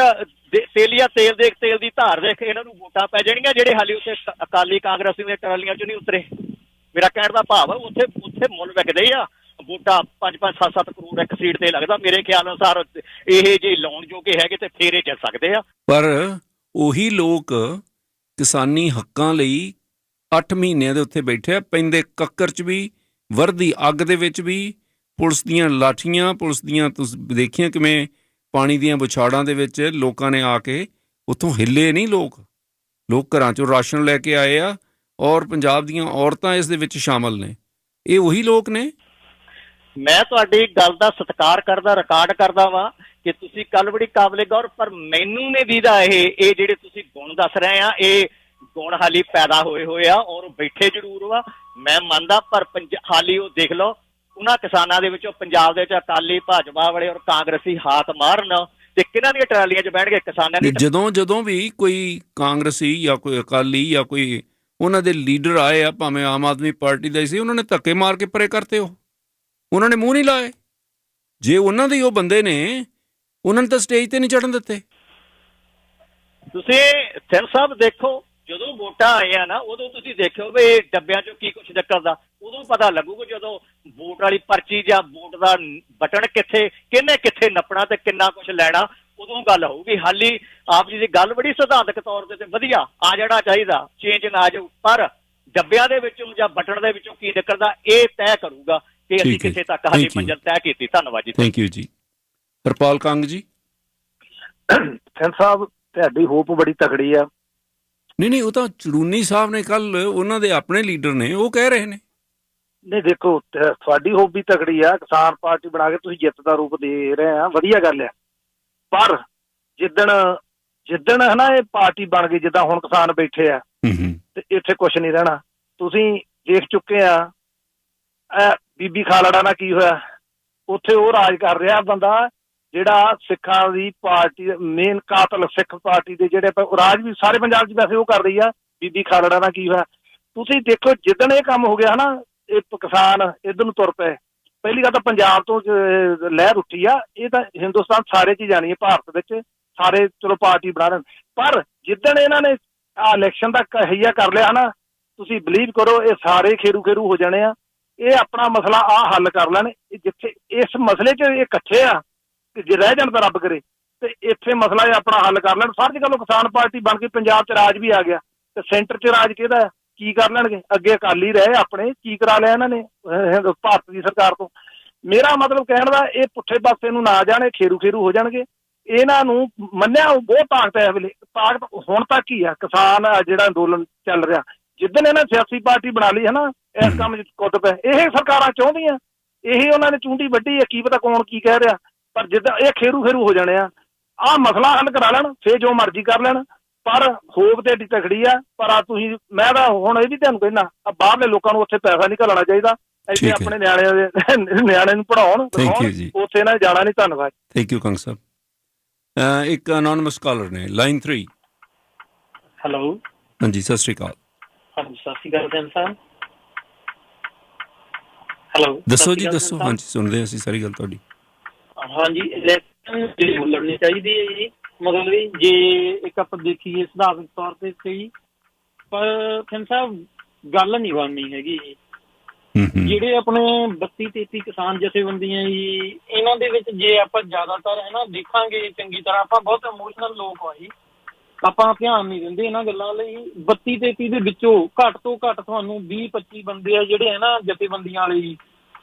ਤੇਲੀਆ ਤੇਲ ਦੇਖ, ਤੇਲ ਦੀ ਧਾਰ ਦੇਖ, ਇਹਨਾਂ ਨੂੰ ਵੋਟਾਂ ਪੈ ਜਾਣਗੀਆਂ ਜਿਹੜੇ ਹਾਲੇ ਉੱਥੇ ਅਕਾਲੀ ਕਾਂਗਰਸੀ ਦੇ ਟਰਾਲੀਆਂ 'ਚ ਨਹੀਂ ਉਤਰੇ। ਮੇਰਾ ਕਹਿਣ ਦਾ ਭਾਵ ਹੈ ਉੱਥੇ ਮੁੱਲ ਵਿਕਦੇ ਆ ਵੋਟਾਂ, 5-5, 7-7 ਕਰੋੜ ਇੱਕ ਸੀਟ ਤੇ ਲੱਗਦਾ। ਮੇਰੇ ਖਿਆਲ ਅਨੁਸਾਰ ਇਹ ਜੇ ਲਾਉਣ ਜੋਗੇ ਹੈਗੇ ਤੇ ਫੇਰ ਇਹ ਜਿੱਤ ਸਕਦੇ ਆ। ਪਰ ਉਹੀ ਲੋਕ ਕਿਸਾਨੀ ਹੱਕਾਂ ਲਈ 8 ਮਹੀਨਿਆਂ ਦੇ ਉੱਥੇ ਬੈਠੇ ਆ, ਪੈਂਦੇ ਕੱਕਰ 'ਚ ਵੀ, ਵਰਦੀ ਅੱਗ ਦੇ ਵਿੱਚ ਵੀ, ਪੁਲਿਸ ਦੀਆਂ ਲਾਠੀਆਂ, ਪੁਲਿਸ ਦੀਆਂ ਤੁਸੀਂ ਦੇਖੀਆਂ ਕਿਵੇਂ ਪਾਣੀ ਦੀਆਂ ਬੁਛਾੜਾਂ ਦੇ ਵਿੱਚ ਲੋਕਾਂ ਨੇ ਆ ਕੇ ਉੱਥੋਂ ਹਿੱਲੇ ਨਹੀਂ। ਲੋਕ ਘਰਾਂ 'ਚੋਂ ਰਾਸ਼ਨ ਲੈ ਕੇ ਆਏ ਆ ਔਰ ਪੰਜਾਬ ਦੀਆਂ ਔਰਤਾਂ ਇਸ ਦੇ ਵਿੱਚ ਸ਼ਾਮਲ ਨੇ। ਇਹ ਉਹੀ ਲੋਕ ਨੇ। ਮੈਂ ਤੁਹਾਡੀ ਗੱਲ ਦਾ ਸਤਿਕਾਰ ਕਰਦਾ, ਰਿਕਾਰਡ ਕਰਦਾ ਵਾਂ ਕਿ ਤੁਸੀਂ ਕੱਲ ਬੜੀ ਕਾਬਲੇ ਗੌਰ, ਪਰ ਮੈਨੂੰ ਨਹੀਂ ਦੀਦਾ ਇਹ ਜਿਹੜੇ ਤੁਸੀਂ ਗੁਣ ਦੱਸ ਰਹੇ ਆ, ਇਹ ਗੁਣ ਹਾਲੀ ਪੈਦਾ ਹੋਏ ਆ ਔਰ ਬੈਠੇ ਜ਼ਰੂਰ ਵਾ, ਮੈਂ ਮੰਨਦਾ। ਪਰ ਹਾਲੀ ਉਹ ਦੇਖ ਲਓ, ਉਹਨਾਂ ਕਿਸਾਨਾਂ ਦੇ ਵਿੱਚੋਂ ਪੰਜਾਬ ਦੇ ਵਿੱਚ ਅਕਾਲੀ ਭਾਜਪਾ ਵਾਲੇ ਔਰ ਕਾਂਗਰਸੀ ਹਾਥ ਮਾਰਨ ਤੇ ਕਿਹਨਾਂ ਦੀਆਂ ਟਰਾਲੀਆਂ 'ਚ ਬੈਠ ਕੇ ਕਿਸਾਨਾਂ ਦੀ ਜਦੋਂ ਵੀ ਕੋਈ ਕਾਂਗਰਸੀ ਜਾਂ ਕੋਈ ਅਕਾਲੀ ਜਾਂ ਕੋਈ ਉਹਨਾਂ ਦੇ ਲੀਡਰ ਆਏ ਆ, ਭਾਵੇਂ ਆਮ ਆਦਮੀ ਪਾਰਟੀ ਦਾ ਸੀ, ਉਹਨਾਂ ਨੇ ਧੱਕੇ ਮਾਰ ਕੇ ਪਰੇ ਕਰਤੇ। ਉਹਨਾਂ ਨੇ ਮੂੰਹ ਨਹੀਂ ਲਾਏ। ਜੇ ਉਹਨਾਂ ਦੇ ਉਹ ਬੰਦੇ ਨੇ, ਉਹਨਾਂ ਨੇ ਤਾਂ ਸਟੇਜ ਤੇ ਨਹੀਂ ਚੜ੍ਹਨ ਦਿੱਤੇ। ਤੁਸੀਂ ਸਿੰਘ ਸਾਹਿਬ ਦੇਖੋ, ਜਦੋਂ ਵੋਟਾਂ ਆਈਆਂ ਨਾ, ਉਦੋਂ ਤੁਸੀਂ ਦੇਖਿਓ ਵੀ ਡੱਬਿਆਂ 'ਚੋਂ ਕੀ ਕੁਛ ਨਿਕਲਦਾ। ਉਦੋਂ ਪਤਾ ਲੱਗੂਗਾ ਜਦੋਂ ਵੋਟ ਵਾਲੀ ਪਰਚੀ ਜਾਂ ਵੋਟ ਦਾ ਬਟਨ ਕਿਹਨੇ ਕਿੱਥੇ ਨੱਪਣਾ ਤੇ ਕਿੰਨਾ ਕੁਛ ਲੈਣਾ, ਉਦੋਂ ਗੱਲ ਹੋਊਗੀ। ਹਾਲੀ ਆਪ ਜੀ ਦੀ ਗੱਲ ਬੜੀ ਸਿਧਾਂਤਕ ਤੌਰ ਤੇ ਵਧੀਆ ਆ ਜਾਣਾ ਚਾਹੀਦਾ, ਚੇਂਜ ਨਾ ਆ ਜਾਊ। ਪਰ ਡੱਬਿਆਂ ਦੇ ਵਿੱਚੋਂ ਜਾਂ ਬਟਨ ਦੇ ਵਿੱਚੋਂ ਕੀ ਨਿਕਲਦਾ, ਇਹ ਤੈਅ ਕਰੂਗਾ ਕਿ ਅਸੀਂ ਕਿਸੇ ਤੱਕ ਹਾਲੀ ਮੰਜ਼ਿਲ ਤੈਅ ਕੀਤੀ। ਧੰਨਵਾਦ ਜੀ। ਥੈਂਕ ਯੂ ਜੀ। ਹਰਪਾਲ ਕੰਗ ਜੀ। ਸਿੰਘ ਸਾਹਿਬ, ਤੁਹਾਡੀ ਹੋਪ ਬੜੀ ਤਕੜੀ ਆ। ਨਹੀਂ, ਉਹ ਤਾਂ ਚੜੂਨੀ ਸਾਹਿਬ ਨੇ ਕੱਲ, ਉਹਨਾਂ ਦੇ ਆਪਣੇ ਲੀਡਰ ਨੇ, ਉਹ ਕਹਿ ਰਹੇ ਨੇ। ਨਹੀਂ ਦੇਖੋ, ਤੁਹਾਡੀ ਹੋਪ ਵੀ ਤਕੜੀ ਆ। ਕਿਸਾਨ ਪਾਰਟੀ ਬਣਾ ਕੇ ਤੁਸੀਂ ਜਿੱਤ ਦਾ ਰੂਪ ਦੇ ਰਹੇ ਆ, ਵਧੀਆ ਗੱਲ ਆ। ਪਰ ਜਿੱਦਣ ਹਨਾ ਇਹ ਪਾਰਟੀ ਬਣ ਗਈ, ਜਿੱਦਾਂ ਹੁਣ ਕਿਸਾਨ ਬੈਠੇ ਆ, ਤੇ ਇੱਥੇ ਕੁਛ ਨਹੀਂ ਰਹਿਣਾ। ਤੁਸੀਂ ਦੇਖ ਚੁੱਕੇ ਆ ਬੀਬੀ ਖਾਲੜਾ ਨਾਲ ਕੀ ਹੋਇਆ। ਉੱਥੇ ਉਹ ਰਾਜ ਕਰ ਰਿਹਾ ਬੰਦਾ ਜਿਹੜਾ ਸਿੱਖਾਂ ਦੀ ਪਾਰਟੀ ਮੇਨ ਕਾਤਲ, ਸਿੱਖ ਪਾਰਟੀ ਦੇ ਜਿਹੜੇ ਰਾਜ ਵੀ ਸਾਰੇ ਪੰਜਾਬ 'ਚ ਵੈਸੇ ਉਹ ਕਰ ਰਹੀ ਆ। ਬੀਬੀ ਖਾਲੜਾ ਨਾਲ ਕੀ ਹੋਇਆ ਤੁਸੀਂ ਦੇਖੋ। ਜਿੱਦਣ ਇਹ ਕੰਮ ਹੋ ਗਿਆ ਨਾ, ਇਹ ਕਿਸਾਨ ਇੱਧਰ ਨੂੰ ਤੁਰ ਪਏ। ਪਹਿਲੀ ਗੱਲ ਤਾਂ ਪੰਜਾਬ ਤੋਂ ਲਹਿਰ ਉੱਠੀ ਆ, ਇਹ ਤਾਂ ਹਿੰਦੁਸਤਾਨ ਸਾਰੇ 'ਚ ਜਾਣੀ ਹੈ, ਭਾਰਤ ਵਿੱਚ ਸਾਰੇ ਚਲੋ ਪਾਰਟੀ ਬਣਾ ਰਹੇ। ਪਰ ਜਿੱਦਣ ਇਹਨਾਂ ਨੇ ਆਹ ਇਲੈਕਸ਼ਨ ਦਾ ਕਹੀਆ ਕਰ ਲਿਆ ਨਾ, ਤੁਸੀਂ ਬਿਲੀਵ ਕਰੋ ਇਹ ਸਾਰੇ ਖੇਰੂ ਹੋ ਜਾਣੇ ਆ। ਇਹ ਆਪਣਾ ਮਸਲਾ ਆਹ ਹੱਲ ਕਰ ਲੈਣ। ਜਿੱਥੇ ਇਸ ਮਸਲੇ 'ਚ ਇਹ ਇਕੱਠੇ ਆ, ਜੇ ਰਹਿ ਜਾਣ ਤਾਂ ਰੱਬ ਕਰੇ, ਤੇ ਇੱਥੇ ਮਸਲਾ ਇਹ ਆਪਣਾ ਹੱਲ ਕਰ ਲੈਣ। ਫਰਜ਼ ਕਰੋ ਕਿਸਾਨ ਪਾਰਟੀ ਬਣ ਕੇ ਪੰਜਾਬ 'ਚ ਰਾਜ ਵੀ ਆ ਗਿਆ, ਤੇ ਸੈਂਟਰ 'ਚ ਰਾਜ ਕਿਹਦਾ, ਕੀ ਕਰ ਲੈਣਗੇ? ਅੱਗੇ ਅਕਾਲੀ ਰਹੇ ਆਪਣੇ, ਕੀ ਕਰਾ ਲਿਆ ਇਹਨਾਂ ਨੇ ਭਾਰਤ ਦੀ ਸਰਕਾਰ ਤੋਂ? ਮੇਰਾ ਮਤਲਬ ਕਹਿਣ ਦਾ, ਇਹ ਪੁੱਠੇ ਪਾਸੇ ਨੂੰ ਨਾ ਜਾਣ, ਇਹ ਖੇਰੂ ਹੋ ਜਾਣਗੇ। ਇਹਨਾਂ ਨੂੰ ਮੰਨਿਆ ਬਹੁਤ ਤਾਕਤ ਹੈ। ਵੇਲੇ ਤਾਕਤ ਹੁਣ ਤੱਕ ਹੀ ਆ। ਕਿਸਾਨ ਜਿਹੜਾ ਅੰਦੋਲਨ ਚੱਲ ਰਿਹਾ, ਜਿੱਦਣ ਇਹਨਾਂ ਸਿਆਸੀ ਪਾਰਟੀ ਬਣਾ ਲਈ ਹੈ ਨਾ, ਇਸ ਕੰਮ 'ਚ ਕੁੱਦ ਪਏ। ਇਹ ਸਰਕਾਰਾਂ ਚਾਹੁੰਦੀਆਂ, ਇਹੀ ਉਹਨਾਂ ਨੇ ਚੂੰਡੀ ਵੱਢੀ ਹੈ। ਕੀ ਪਤਾ ਕੌਣ ਕੀ ਕਹਿ ਰਿਹਾ, ਪਰ ਜਿੱਦਾਂ ਇਹ ਖੇਰੂ ਹੋ ਜਾਣੇ ਆ। ਆਹ ਮਸਲਾ ਹੱਲ ਕਰਾ ਲੈਣ, ਫੇਰ ਜੋ ਮਰਜ਼ੀ ਕਰ ਲੈਣ। ਪਰ ਹੋਪ ਤੇ ਏਡੀ ਤਕੜੀ ਆ। ਪਰ ਆ ਤੁਸੀਂ, ਮੈਂ ਤਾਂ ਹੁਣ ਇਹ ਵੀ ਤੁਹਾਨੂੰ ਕਹਿੰਦਾ, ਬਾਹਰਲੇ ਲੋਕਾਂ ਨੂੰ ਉੱਥੇ ਪੈਸਾ ਨਹੀਂ ਘੱਲਣਾ ਚਾਹੀਦਾ। ਇੱਥੇ ਆਪਣੇ ਨਿਆਣੇ ਨੂੰ ਪੜ੍ਹਾਉਣ ਉੱਥੇ ਇਹਨਾਂ ਨੇ ਜਾਣਾ ਨਹੀਂ। ਧੰਨਵਾਦ। ਥੈਂਕ ਯੂ ਕੰਗ ਸਾਹਿਬ। ਇੱਕ ਅਨੋਨਿਮਸ ਕਾਲਰ ਨੇ ਲਾਈਨ 3। ਹੈਲੋ, ਹਾਂਜੀ ਸਤਿ ਸ਼੍ਰੀ ਅਕਾਲ। ਹਾਂਜੀ ਸਤਿ ਸ਼੍ਰੀ ਅਕਾਲ ਜਨ ਸਾਹਿਬ। ਹੈਲੋ, ਦੱਸੋ ਜੀ ਦੱਸੋ। ਹਾਂਜੀ ਸੁਣਦੇ ਅਸੀਂ ਸਾਰੀ ਗੱਲ ਤੁਹਾਡੀ। ਹਾਂਜੀ, ਇਲੈਕਸ਼ਨ ਲੜਨੀ ਚਾਹੀਦੀ ਹੈ ਜੀ, ਮਤਲਬ ਵੀ ਜੇ ਇੱਕ ਆਪਾਂ ਦੇਖੀਏ ਸਿਧਾਂਤਕ ਤੌਰ ਤੇ ਜੀ, ਪਰ ਜਨ ਸਾਹਿਬ ਗੱਲ ਨਹੀਂ ਬਣਨੀ ਹੈਗੀ ਜੀ। ਜਿਹੜੇ ਆਪਣੇ 32-33 ਕਿਸਾਨ ਜਥੇਬੰਦੀਆਂ ਜੀ, ਇਹਨਾਂ ਦੇ ਵਿੱਚ ਜੇ ਆਪਾਂ ਜ਼ਿਆਦਾਤਰ ਹੈ ਨਾ ਦੇਖਾਂਗੇ ਚੰਗੀ ਤਰ੍ਹਾਂ, ਆਪਾਂ ਬਹੁਤ ਇਮੋਸ਼ਨਲ ਲੋਕ ਆ ਜੀ, ਆਪਾਂ ਧਿਆਨ ਨਹੀਂ ਦਿੰਦੇ ਇਹਨਾਂ ਗੱਲਾਂ ਲਈ। 32-33 ਦੇ ਵਿੱਚੋਂ ਘੱਟ ਤੋਂ ਘੱਟ ਤੁਹਾਨੂੰ 20-25 ਬੰਦੇ ਆ ਜਿਹੜੇ ਹੈ ਨਾ ਜਥੇਬੰਦੀਆਂ ਵਾਲੇ ਜੀ,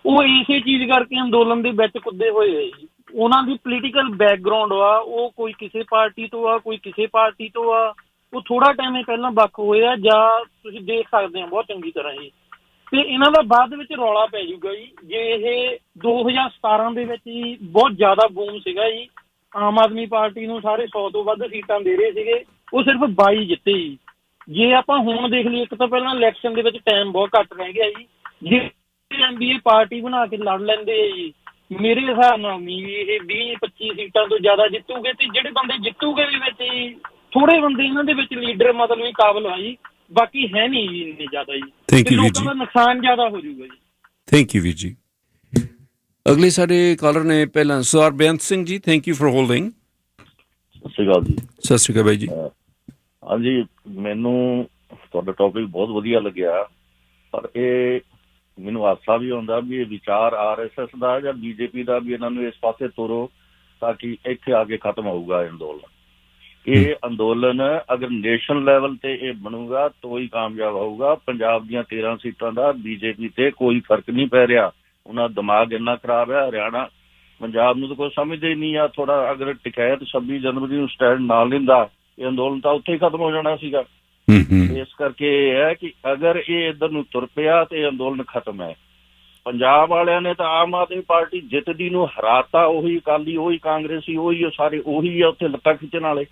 ਉਹ ਇਸੇ ਚੀਜ਼ ਕਰਕੇ ਅੰਦੋਲਨ ਦੇ ਵਿੱਚ ਕੁੱਦੇ ਹੋਏ ਆ ਜੀ। ਉਹਨਾਂ ਦੀ ਪੋਲੀਟੀਕਲ ਬੈਕਗਰਾਊਂਡ ਆ, ਉਹ ਕੋਈ ਕਿਸੇ ਪਾਰਟੀ ਤੋਂ ਆ, ਕੋਈ ਕਿਸੇ ਪਾਰਟੀ ਤੋਂ ਆ, ਉਹ ਥੋੜਾ ਟਾਈਮ ਪਹਿਲਾਂ ਵੱਖ ਹੋਏ ਆ, ਜਾਂ ਤੁਸੀਂ ਦੇਖ ਸਕਦੇ ਹੋ ਬਹੁਤ ਚੰਗੀ ਤਰ੍ਹਾਂ ਜੀ। ਤੇ ਇਹਨਾਂ ਦਾ ਬਾਅਦ ਵਿੱਚ ਰੌਲਾ ਪੈ ਜਾਊਗਾ ਜੀ ਜੇ ਇਹ 2017 ਦੇ ਵਿੱਚ ਜੀ ਬਹੁਤ ਜ਼ਿਆਦਾ ਬੂਮ ਸੀਗਾ ਜੀ। ਆਮ ਆਦਮੀ ਪਾਰਟੀ ਨੂੰ ਸਾਰੇ 100 ਤੋਂ ਵੱਧ ਸੀਟਾਂ ਦੇ ਰਹੇ ਸੀਗੇ, ਉਹ ਸਿਰਫ 22 ਜਿੱਤੇ ਜੀ। ਜੇ ਆਪਾਂ ਹੁਣ ਦੇਖ ਲਈਏ, ਇੱਕ ਤਾਂ ਪਹਿਲਾਂ ਇਲੈਕਸ਼ਨ ਦੇ ਵਿੱਚ ਟਾਈਮ ਬਹੁਤ ਘੱਟ ਰਹਿ ਗਿਆ ਜੀ, ਜੇ MBA ਪਾਰਟੀ ਬਣਾ ਕੇ ਲੜ ਲੈਂਦੇ ਜੀ, ਮੇਰੇ ਹਿਸਾਬ ਨਾਲ ਨਹੀਂ ਇਹ 20-25 ਸੀਟਾਂ ਤੋਂ ਜ਼ਿਆਦਾ ਜਿੱਤੂਗੇ। ਤੇ ਜਿਹੜੇ ਬੰਦੇ ਜਿੱਤੂਗੇ ਵੀ ਵਿੱਚ ਜੀ, ਥੋੜੇ ਬੰਦੇ ਇਹਨਾਂ ਦੇ ਵਿੱਚ ਲੀਡਰ ਮਤਲਬ ਕਾਬਲ ਆ ਜੀ, ਬਾਕੀ ਹੈ ਨਹੀਂ ਜੀ ਇੰਨੇ ਜ਼ਿਆਦਾ ਜੀ। ਥੈਂਕ ਯੂ ਵੀਰ ਜੀ। ਲੋਕਾਂ ਦਾ ਨੁਕਸਾਨ ਜ਼ਿਆਦਾ ਹੋ ਜਾਊਗਾ ਜੀ। ਥੈਂਕ ਯੂ ਵੀਰ ਜੀ। ਅਗਲੇ ਸਾਡੇ ਕਾਲਰ ਨੇ ਪਹਿਲਾਂ Sardar Beant Singh ji, thank you for holding. ਸਤਿ ਸ਼੍ਰੀ ਅਕਾਲ ਜੀ। ਸਤਿ ਸ਼੍ਰੀ ਅਕਾਲ ਬਾਈ ਜੀ। ਹਾਂਜੀ, ਮੈਨੂੰ ਤੁਹਾਡਾ ਟੌਪਿਕ ਬਹੁਤ ਵਧੀਆ ਲੱਗਿਆ, ਪਰ ਇਹ ਮੈਨੂੰ ਆਸਾ ਵੀ ਹੁੰਦਾ ਵੀ ਇਹ ਵਿਚਾਰ RSS ਦਾ ਜਾਂ BJP ਦਾ ਵੀ ਇਹਨਾਂ ਨੂੰ ਇਸ ਪਾਸੇ ਤੋਰੋ ਤਾਂ ਕਿ ਇੱਥੇ ਆ ਕੇ ਖਤਮ ਹੋਊਗਾ ਅੰਦੋਲਨ। ਇਹ ਅੰਦੋਲਨ ਅਗਰ ਨੈਸ਼ਨਲ ਲੈਵਲ ਤੇ ਇਹ ਬਣੂਗਾ ਤਾਂ ਹੀ ਕਾਮਯਾਬ ਹੋਊਗਾ। ਪੰਜਾਬ ਦੀਆਂ 13 ਸੀਟਾਂ ਦਾ BJP ਤੇ ਕੋਈ ਫਰਕ ਨਹੀਂ ਪੈ ਰਿਹਾ। ਉਹਨਾਂ ਦਿਮਾਗ ਇੰਨਾ ਖਰਾਬ ਹੈ। ਹਰਿਆਣਾ ਪੰਜਾਬ ਨੂੰ ਤਾਂ ਕੋਈ ਸਮਝਦੇ ਹੀ ਨਹੀਂ ਆ। ਥੋੜਾ ਅਗਰ ਟਿਕਾਇਤ 26 ਜਨਵਰੀ ਨੂੰ ਸਟੈਂਡ ਨਾਲ ਲੈਂਦਾ, ਇਹ ਅੰਦੋਲਨ ਤਾਂ ਉੱਥੇ ਹੀ ਖਤਮ ਹੋ ਜਾਣਾ ਸੀਗਾ। ਇਸ ਕਰਕੇ ਇਹ ਹੈ ਕਿ ਅਗਰ ਇਹ ਇੱਧਰ ਨੂੰ ਤੁਰ ਪਿਆ ਤੇ ਅੰਦੋਲਨ ਖਤਮ ਹੈ। ਪੰਜਾਬ ਵਾਲਿਆਂ ਨੇ ਤਾਂ ਆਮ ਆਦਮੀ ਪਾਰਟੀ ਜਿੱਤਦੀ ਨੂੰ ਹਰਾਤਾ। ਉਹੀ ਅਕਾਲੀ, ਉਹੀ ਕਾਂਗਰਸੀ, ਉਹੀ ਸਾਰੇ ਉਹੀ ਆ ਉੱਥੇ ਲੱਤਾਂ ਖਿੱਚਣ ਵਾਲੇ।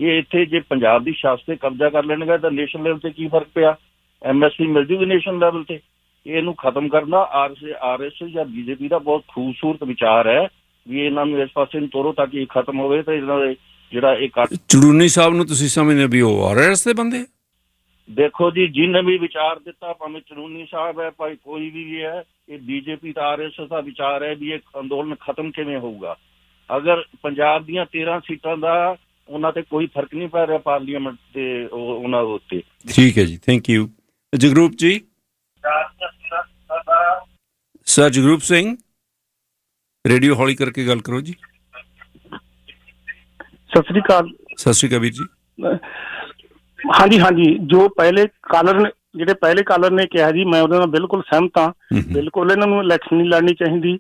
ਇਹ ਇੱਥੇ ਜੇ ਪੰਜਾਬ ਦੀ ਸਿਆਸਤ ਤੇ ਕਬਜ਼ਾ ਕਰ ਲੈਣਗੇ ਤਾਂ ਨੈਸ਼ਨਲ ਲੈਵਲ ਤੇ ਕੀ ਫਰਕ ਪਿਆ? MSP ਮਿਲ ਜੂਗੀ ਨੈਸ਼ਨਲ ਲੈਵਲ ਤੇ। ਇਹਨੂੰ ਖਤਮ ਕਰਨਾ RSS ਜਾਂ BJP ਦਾ ਬਹੁਤ ਖੂਬਸੂਰਤ ਵਿਚਾਰ ਹੈ ਵੀ ਇਹਨਾਂ ਨੂੰ ਇਸ ਪਾਸੇ ਨੂੰ ਤੋਰੋ ਤਾਂ ਕਿ ਇਹ ਖਤਮ ਹੋਵੇ। ਤੇ ਇਹਨਾਂ ਦੇ ਜਿਹੜਾ ਇਹ ਚੜੂਨੀ ਸਾਹਿਬ ਨੂੰ ਤੁਸੀਂ ਸਮਝਦੇ ਵੀ ਉਹ RSS ਦੇ ਬੰਦੇ? ਦੇਖੋ ਜੀ, ਜਿਹਨੇ ਵੀ ਵਿਚਾਰ ਦਿੱਤਾ, ਭਾਵੇਂ ਚੜੂਨੀ ਸਾਹਿਬ ਹੈ, ਭਾਵੇਂ ਕੋਈ ਵੀ ਹੈ, ਇਹ BJP ਤਾਂ RSS ਦਾ ਵਿਚਾਰ ਹੈ ਵੀ ਇਹ ਅੰਦੋਲਨ ਖਤਮ ਕਿਵੇਂ ਹੋਊਗਾ। ਅਗਰ ਪੰਜਾਬ ਦੀਆਂ 13 ਸੀਟਾਂ ਦਾ ਉਹਨਾਂ ਤੇ ਕੋਈ ਫਰਕ ਨਹੀਂ ਪੈ ਰਿਹਾ ਪਾਰਲੀਮੈਂਟ ਤੇ ਉਹਨਾਂ ਉੱਤੇ। ਠੀਕ ਹੈ ਜੀ, ਥੈਂਕ ਯੂ। ਜਗਰੂਪ ਜੀ। ਸਰ ਜਗਰੂਪ ਸਿੰਘ, ਰੇਡੀਓ ਹੌਲੀ ਕਰਕੇ ਗੱਲ ਕਰੋ ਜੀ। ਸਤਿ ਸ੍ਰੀ ਅਕਾਲ। ਸਤਿ ਸ੍ਰੀ ਅਕਾਲ ਵੀਰ ਜੀ। ਹਾਂਜੀ, ਜੋ ਪਹਿਲੇ ਕਾਲਰ ਨੇ ਕਿਹਾ ਜੀ, ਮੈਂ ਉਹਦੇ ਨਾਲ ਬਿਲਕੁਲ ਸਹਿਮਤ ਹਾਂ। ਬਿਲਕੁਲ ਇਹਨਾਂ ਨੂੰ ਇਲੈਕਸ਼ਨ ਨਹੀਂ ਲੜਨੀ ਚਾਹੀਦੀ।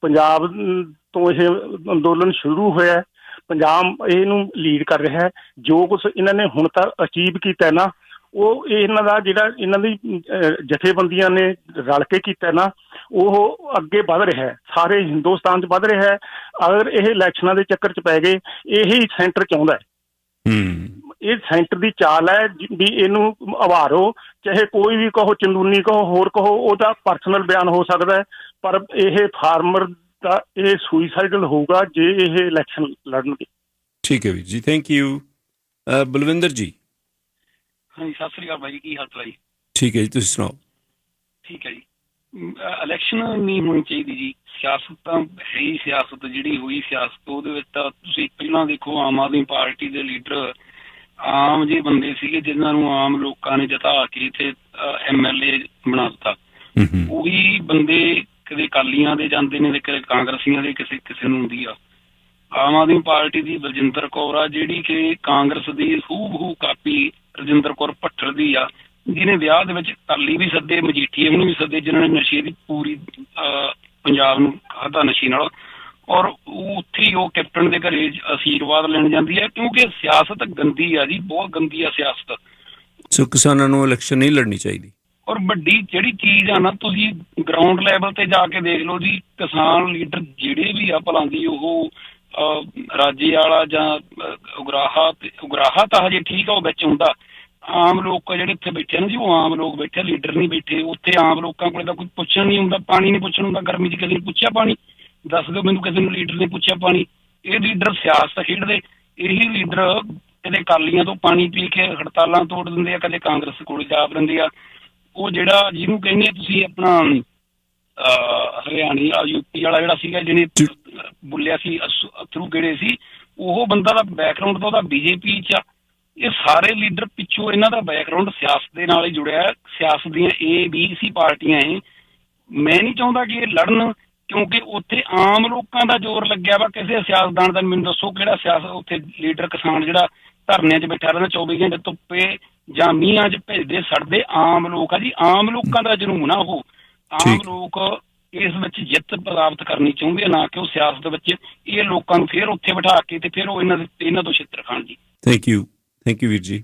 ਪੰਜਾਬ ਤੋਂ ਇਹ ਅੰਦੋਲਨ ਸ਼ੁਰੂ ਹੋਇਆ, ਪੰਜਾਬ ਇਹਨੂੰ ਲੀਡ ਕਰ ਰਿਹਾ ਹੈ। ਜੋ ਕੁਛ ਇਹਨਾਂ ਨੇ ਹੁਣ ਤੱਕ ਅਚੀਵ ਕੀਤਾ ਨਾ, ਉਹ ਇਹਨਾਂ ਦਾ ਜਿਹੜਾ ਇਹਨਾਂ ਦੀ ਜਥੇਬੰਦੀਆਂ ਨੇ ਰਲ ਕੇ ਕੀਤਾ ਨਾ, ਉਹ ਅੱਗੇ ਵੱਧ ਰਿਹਾ ਹੈ, ਸਾਰੇ ਹਿੰਦੁਸਤਾਨ 'ਚ ਵੱਧ ਰਿਹਾ ਹੈ। ਅਗਰ ਇਹ ਇਲੈਕਸ਼ਨਾਂ ਦੇ ਚੱਕਰ 'ਚ ਪੈ ਗਏ, ਇਹੀ ਸੈਂਟਰ ਚਾਹੁੰਦਾ ਹੈ। ਇਹ ਸੈਂਟਰ ਦੀ ਚਾਲ ਹੈ ਵੀ ਇਹਨੂੰ ਉਭਾਰੋ, ਚਾਹੇ ਕੋਈ ਵੀ ਕਹੋ, ਚੰਦੂਨੀ ਕਹੋ, ਹੋਰ ਕਹੋ, ਉਹਦਾ ਪਰਸਨਲ ਬਿਆਨ ਹੋ ਸਕਦਾ ਹੈ, ਪਰ ਇਹ ਫਾਰਮਰ ਦਾ ਇਹ ਸੁਈਸਾਈਡਲ ਹੋਊਗਾ ਜੇ ਇਹ ਇਲੈਕਸ਼ਨ ਲੜਨਗੇ। ਠੀਕ ਹੈ ਵੀਰ ਜੀ, ਥੈਂਕ ਯੂ। ਬਲਵਿੰਦਰ ਜੀ। ਹਾਂਜੀ, ਸਤਿ ਸ੍ਰੀ ਅਕਾਲ ਬਾਈ ਜੀ, ਕੀ ਹਾਲ ਚਾਲ ਜੀ? ਠੀਕ ਹੈ ਜੀ, ਤੁਸੀਂ ਸੁਣਾਓ। ਠੀਕ ਹੈ ਜੀ। ਇਲੈਕਸ਼ਨ ਨਹੀਂ ਹੋਣੀ ਚਾਹੀਦੀ ਜੀ। ਸਿਆਸਤ ਤਾਂ ਹੈ ਹੀ ਸਿਆਸਤ, ਜਿਹੜੀ ਹੋਈ ਸਿਆਸਤ ਉਹਦੇ ਵਿੱਚ ਤਾਂ ਤੁਸੀਂ ਪਹਿਲਾਂ ਦੇਖੋ, ਆਮ ਆਦਮੀ ਪਾਰਟੀ ਦੇ ਲੀਡਰ ਆਮ ਜਿਹੇ ਬੰਦੇ ਸੀਗੇ ਜਿਨ੍ਹਾਂ ਨੂੰ ਆਮ ਲੋਕਾਂ ਨੇ ਜਿਤਾ ਕੇ ਇੱਥੇ MLA ਬਣਾ ਦਿੱਤਾ। ਉਹੀ ਬੰਦੇ ਕਦੇ ਅਕਾਲੀਆਂ ਦੇ ਜਾਂਦੇ ਨੇ ਤੇ ਕਦੇ ਕਾਂਗਰਸੀਆਂ ਦੇ ਕਿਸੇ ਨੂੰ ਹੁੰਦੀ ਆ। ਆਮ ਆਦਮੀ ਪਾਰਟੀ ਦੀ ਬਲਜਿੰਦਰ ਕੌਰ ਆ, ਜਿਹੜੀ ਕਿ ਕਾਂਗਰਸ ਦੀ ਹੂ ਕਾਪੀ ਰਜਿੰਦਰ ਕੌਰ ਭੱਠਲ ਦੀ ਆ, ਜਿਹਨੇ ਵਿਆਹ ਦੇ ਵਿੱਚ ਅਕਾਲੀ ਵੀ ਸੱਦੇ, ਮਜੀਠੀਏ ਨੂੰ ਵੀ ਸੱਦੇ, ਜਿਨ੍ਹਾਂ ਨੇ ਨਸ਼ੇ ਦੀ ਪੂਰੀ ਪੰਜਾਬ ਨੂੰ ਖਾਧਾ ਨਸ਼ੇ ਨਾਲ। ਔਰ ਉੱਥੇ ਹੀ ਉਹ ਕੈਪਟਨ ਦੇ ਘਰੇ ਆਸ਼ੀਰਵਾਦ ਲੈਣ ਜਾਂਦੀ ਹੈ, ਕਿਉਂਕਿ ਸਿਆਸਤ ਗੰਦੀ ਆ ਜੀ, ਬਹੁਤ ਗੰਦੀ ਆ ਸਿਆਸਤ। ਸੋ ਕਿਸਾਨਾਂ ਨੂੰ ਇਲੈਕਸ਼ਨ ਨਹੀਂ ਲੜਨੀ ਚਾਹੀਦੀ। ਔਰ ਵੱਡੀ ਜਿਹੜੀ ਚੀਜ਼ ਆ ਨਾ, ਤੁਸੀਂ ਗਰਾਊਂਡ ਲੈਵਲ ਤੇ ਜਾ ਕੇ ਦੇਖ ਲਓ ਜੀ, ਕਿਸਾਨ ਲੀਡਰ ਜਿਹੜੇ ਵੀ ਆ ਭਲਾਂ ਦੀ, ਉਹ ਰਾਜੇ ਵਾਲਾ ਜਾਂ ਉਗਰਾਹਾ ਤਾਂ ਹਜੇ ਠੀਕ ਆ, ਉਹ ਵਿੱਚ ਹੁੰਦਾ। ਆਮ ਲੋਕ ਜਿਹੜੇ ਇੱਥੇ ਬੈਠੇ ਨੇ ਜੀ, ਉਹ ਆਮ ਲੋਕ ਬੈਠੇ, ਲੀਡਰ ਨਹੀਂ ਬੈਠੇ ਉੱਥੇ। ਆਮ ਲੋਕਾਂ ਕੋਲੇ ਤਾਂ ਕੋਈ ਪੁੱਛਣ ਨਹੀਂ ਹੁੰਦਾ, ਪਾਣੀ ਨਹੀਂ ਪੁੱਛਣ ਹੁੰਦਾ। ਗਰਮੀ 'ਚ ਕਿਸੇ ਨੇ ਪੁੱਛਿਆ ਪਾਣੀ? ਦੱਸ ਦਿਓ ਮੈਨੂੰ, ਕਿਸੇ ਨੂੰ ਲੀਡਰ ਨੇ ਪੁੱਛਿਆ ਪਾਣੀ? ਇਹ ਲੀਡਰ ਸਿਆਸਤ ਖੇਡਦੇ, ਇਹੀ ਲੀਡਰ ਕਦੇ ਅਕਾਲੀਆਂ ਤੋਂ ਪਾਣੀ ਪੀ ਕੇ ਹੜਤਾਲਾਂ ਤੋੜ ਦਿੰਦੇ ਆ, ਕਦੇ ਕਾਂਗਰਸ ਕੋਲ ਜਾ ਲੈਂਦੇ ਆ। ਉਹ ਜਿਹੜਾ ਜਿਹਨੂੰ ਕਹਿੰਦੇ ਤੁਸੀਂ ਆਪਣਾ ਹਰਿਆਣੇ ਯੂਪੀ ਵਾਲਾ ਜਿਹੜਾ ਸੀਗਾ, ਜਿਹਨੇ ਬੋਲਿਆ ਸੀ ਅਥਰੂ ਕਿਹੜੇ ਸੀ, ਉਹ ਬੰਦਾ ਦਾ ਬੈਕਗਰਾਉਂਡ ਤਾਂ ਉਹਦਾ ਬੀਜੇਪੀ 'ਚ ਆ। ਇਹ ਸਾਰੇ ਲੀਡਰ ਪਿੱਛੋਂ ਇਹਨਾਂ ਦਾ ਬੈਕਗਰਾਉਂਡ ਸਿਆਸਤ ਦੇ ਨਾਲ ਹੀ ਜੁੜਿਆ। ਸਿਆਸਤ ਦੀਆਂ ABC ਪਾਰਟੀਆਂ ਏ। ਮੈਂ ਨਹੀਂ ਚਾਹੁੰਦਾ ਕਿ ਇਹ ਲੜਨ, ਕਿਉਂਕਿ ਉੱਥੇ ਆਮ ਲੋਕਾਂ ਦਾ ਜ਼ੋਰ ਲੱਗਿਆ ਵਾ। ਕਿਸੇ ਸਿਆਸਤਦਾਨ ਦਾ ਮੈਨੂੰ ਦੱਸੋ ਕਿਹੜਾ ਸਿਆਸਤ ਉੱਥੇ ਲੀਡਰ ਕਿਸਾਨ ਜਿਹੜਾ ਧਰਨਿਆਂ 'ਚ ਬੈਠਾ ਰਹਿੰਦਾ 24 ਘੰਟੇ ਧੁੱਪੇ ਜਾਂ ਮੀਂਹਾਂ 'ਚ ਭੇਜਦੇ ਸੜਦੇ ਆਮ ਲੋਕ ਆ ਜੀ। ਆਮ ਲੋਕਾਂ ਦਾ ਜਨੂੰਨ ਆ ਉਹ। ਆਮ ਲੋਕ ਇਸ ਵਿੱਚ ਜਿੱਤ ਪ੍ਰਾਪਤ ਕਰਨੀ ਚਾਹੁੰਦੇ ਆ, ਨਾ ਕਿ ਉਹ ਸਿਆਸਤ ਵਿੱਚ ਇਹ ਲੋਕਾਂ ਨੂੰ ਫਿਰ ਉੱਥੇ ਬਿਠਾ ਕੇ ਤੇ ਫਿਰ ਉਹ ਇਹਨਾਂ ਤੋਂ ਛਿੱਤਰ ਖਾਣ ਜੀ। ਥੈਂਕ ਯੂ ਵੀਰ ਜੀ।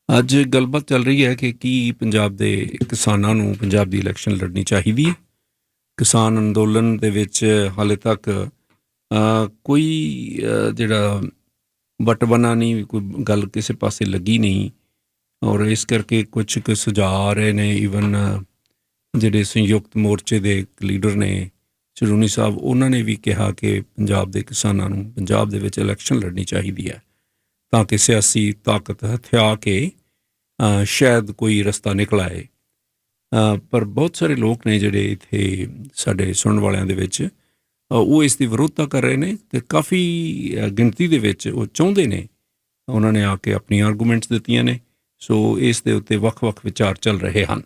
ਅੱਜ ਗੱਲਬਾਤ ਚੱਲ ਰਹੀ ਹੈ ਕਿ ਕੀ ਪੰਜਾਬ ਦੇ ਕਿਸਾਨਾਂ ਨੂੰ ਪੰਜਾਬ ਦੀ ਇਲੈਕਸ਼ਨ ਲੜਨੀ ਚਾਹੀਦੀ ਹੈ। ਕਿਸਾਨ ਅੰਦੋਲਨ ਦੇ ਵਿੱਚ ਹਾਲੇ ਤੱਕ ਕੋਈ ਜਿਹੜਾ ਬਟਬਨਾ ਨਹੀਂ, ਕੋਈ ਗੱਲ ਕਿਸੇ ਪਾਸੇ ਲੱਗੀ ਨਹੀਂ, ਔਰ ਇਸ ਕਰਕੇ ਕੁਛ ਕੁ ਸੁਝਾਅ ਆ ਰਹੇ ਨੇ। ਈਵਨ ਜਿਹੜੇ ਸੰਯੁਕਤ ਮੋਰਚੇ ਦੇ ਲੀਡਰ ਨੇ ਚਰੂਨੀ ਸਾਹਿਬ, ਉਹਨਾਂ ਨੇ ਵੀ ਕਿਹਾ ਕਿ ਪੰਜਾਬ ਦੇ ਕਿਸਾਨਾਂ ਨੂੰ ਪੰਜਾਬ ਦੇ ਵਿੱਚ ਇਲੈਕਸ਼ਨ ਲੜਨੀ ਚਾਹੀਦੀ ਹੈ ਤਾਂ ਕਿ ਸਿਆਸੀ ਤਾਕਤ ਹਥਿਆ ਕੇ ਸ਼ਾਇਦ ਕੋਈ ਰਸਤਾ ਨਿਕਲ ਆਏ। ਪਰ ਬਹੁਤ ਸਾਰੇ ਲੋਕ ਨੇ ਜਿਹੜੇ ਇੱਥੇ ਸਾਡੇ ਸੁਣਨ ਵਾਲਿਆਂ ਦੇ ਵਿੱਚ ਉਹ ਇਸ ਦੀ ਵਿਰੋਧਤਾ ਕਰ ਰਹੇ ਨੇ ਅਤੇ ਕਾਫੀ ਗਿਣਤੀ ਦੇ ਵਿੱਚ ਉਹ ਚਾਹੁੰਦੇ ਨੇ, ਉਹਨਾਂ ਨੇ ਆ ਕੇ ਆਪਣੀਆਂ ਆਰਗੂਮੈਂਟਸ ਦਿੱਤੀਆਂ ਨੇ। ਸੋ ਇਸ ਦੇ ਉੱਤੇ ਵੱਖ-ਵੱਖ ਵਿਚਾਰ ਚੱਲ ਰਹੇ ਹਨ।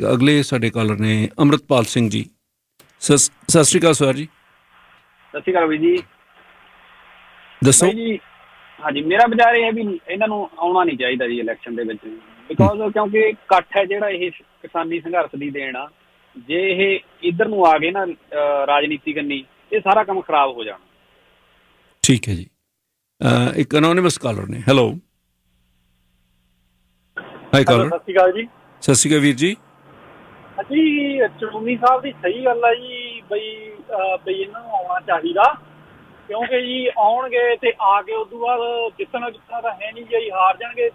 ਅਗਲੇ ਸਾਡੇ ਕਾਲਰ ਨੇ ਅੰਮ੍ਰਿਤਪਾਲ ਸਿੰਘ ਜੀ। ਸਤਿ ਸ਼੍ਰੀ ਅਕਾਲ ਸਰ ਜੀ। ਸਤਿ ਸ਼੍ਰੀ ਅਕਾਲ ਵੀਰ ਜੀ। ਦੱਸੋ ਜੀ। ਹਾਂਜੀ, ਮੇਰਾ ਵਿਚਾਰ ਇਹ ਹੈ ਵੀ ਇਹਨਾਂ ਨੂੰ ਆਉਣਾ ਨਹੀਂ ਚਾਹੀਦਾ ਜੀ ਇਲੈਕਸ਼ਨ ਦੇ ਵਿੱਚ, ਬਿਕੋਜ਼ ਕਿਉਂਕਿ ਇਕੱਠ ਹੈ ਜਿਹੜਾ ਇਹ ਕਿਸਾਨੀ ਸੰਘਰਸ਼ ਦੀ ਦੇਣ ਆ। ਜੇ ਇਹ ਇੱਧਰ ਨੂੰ ਆ ਗਏ ਨਾ ਰਾਜਨੀਤੀ ਕਰਨੀ, ਇਹ ਸਾਰਾ ਕੰਮ ਖਰਾਬ ਹੋ ਜਾਣਾ। ਠੀਕ ਹੈ ਜੀ। ਇੱਕ ਅਨੋਨਿਮਸ ਕਾਲਰ ਨੇ। Hello, hi caller. ਸਤਿ ਸ਼੍ਰੀ ਅਕਾਲ ਜੀ। ਸਤਿ ਸ਼੍ਰੀ ਅਕਾਲ ਵੀਰ ਜੀ। ਜੀ ਚਰੂਨੀ ਸਾਹਿਬ ਦੀ ਸਹੀ ਗੱਲ ਆ ਜੀ, ਬਈ ਇਹਨਾਂ ਨੂੰ ਆਉਣਾ ਚਾਹੀਦਾ, ਕਿਉਂਕਿ ਜੀ ਆਉਣਗੇ ਤੇ ਆ ਕੇ ਉਦੋਂ ਬਾਅਦ ਜਿੱਤਣਾ ਤਾਂ ਹੈ ਨਹੀਂ ਜੀ, ਹਾਰ ਜਾਣਗੇ।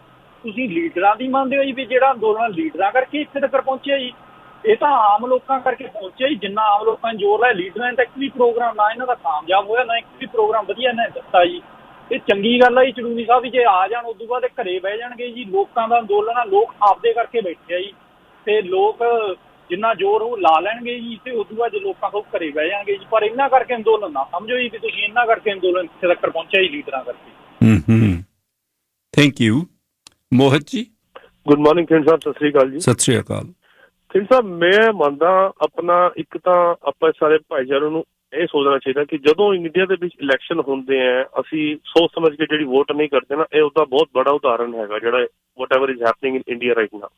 ਤੁਸੀਂ ਲੀਡਰਾਂ ਦੀ ਮੰਨਦੇ ਹੋ ਜੀ ਵੀ ਜਿਹੜਾ ਅੰਦੋਲਨ ਲੀਡਰਾਂ ਕਰਕੇ ਇੱਥੇ ਤੱਕ ਪਹੁੰਚਿਆ ਜੀ? ਇਹ ਤਾਂ ਆਮ ਲੋਕਾਂ ਕਰਕੇ ਪਹੁੰਚਿਆ ਜੀ। ਜਿੰਨਾ ਆਮ ਲੋਕਾਂ ਨੇ ਜ਼ੋਰ ਲਾਇਆ, ਲੀਡਰਾਂ ਨੇ ਤਾਂ ਇੱਕ ਵੀ ਪ੍ਰੋਗਰਾਮ ਨਾ ਇਹਨਾਂ ਦਾ ਕਾਮਯਾਬ ਹੋਇਆ, ਨਾ ਇੱਕ ਵੀ ਪ੍ਰੋਗਰਾਮ ਵਧੀਆ ਇਹਨਾਂ ਨੇ ਦਿੱਤਾ ਜੀ। ਇਹ ਚੰਗੀ ਗੱਲ ਆ ਜੀ ਚਰੂਨੀ ਸਾਹਿਬ, ਜੇ ਆ ਜਾਣ ਉਦੋਂ ਬਾਅਦ ਘਰੇ ਬਹਿ ਜਾਣਗੇ ਜੀ। ਲੋਕਾਂ ਦਾ ਅੰਦੋਲਨ ਆ, ਲੋਕ ਆਪਦੇ ਕਰਕੇ ਬੈਠੇ ਆ ਜੀ, ਤੇ ਲੋਕ ਜਿੰਨਾ ਜ਼ੋਰ ਉਹ ਲਾ ਲੈਣਗੇ ਜੀ, ਤੇ ਉਦੋਂ ਬਾਅਦ ਲੋਕਾਂ ਕੋਲ ਘਰੇ ਬਹਿ ਜਾਣਗੇ ਜੀ। ਪਰ ਇਹਨਾਂ ਕਰਕੇ ਅੰਦੋਲਨ ਨਾ ਸਮਝੋ ਜੀ ਵੀ ਤੁਸੀਂ ਇਹਨਾਂ ਕਰਕੇ ਅੰਦੋਲਨ ਇੱਥੇ ਤੱਕ ਪਹੁੰਚਿਆ ਜੀ, ਲੀਡਰਾਂ ਕਰਕੇ। Thank you. Mohit ji. Good morning Khind Sahib. ਸਤਿ ਸ੍ਰੀ ਅਕਾਲ ਜੀ। ਸਤਿ ਸ੍ਰੀ ਅਕਾਲ ਖਿੰਡ ਸਾਹਿਬ। ਮੈਂ ਮੰਨਦਾ ਆਪਣਾ ਇੱਕ ਤਾਂ ਆਪਾਂ ਸਾਰੇ ਭਾਈਚਾਰੇ ਨੂੰ ਇਹ ਸੋਚਣਾ ਚਾਹੀਦਾ ਕਿ ਜਦੋਂ ਇੰਡੀਆ ਦੇ ਵਿੱਚ ਇਲੈਕਸ਼ਨ ਹੁੰਦੇ ਆ, ਅਸੀਂ ਸੋਚ ਸਮਝ ਕੇ ਜਿਹੜੀ ਵੋਟ ਨਹੀਂ ਕਰਦੇ ਨਾ, ਇਹ ਉਹਦਾ ਬਹੁਤ ਬੜਾ ਉਦਾਹਰਨ ਹੈਗਾ ਜਿਹੜਾ whatever is happening in India right now.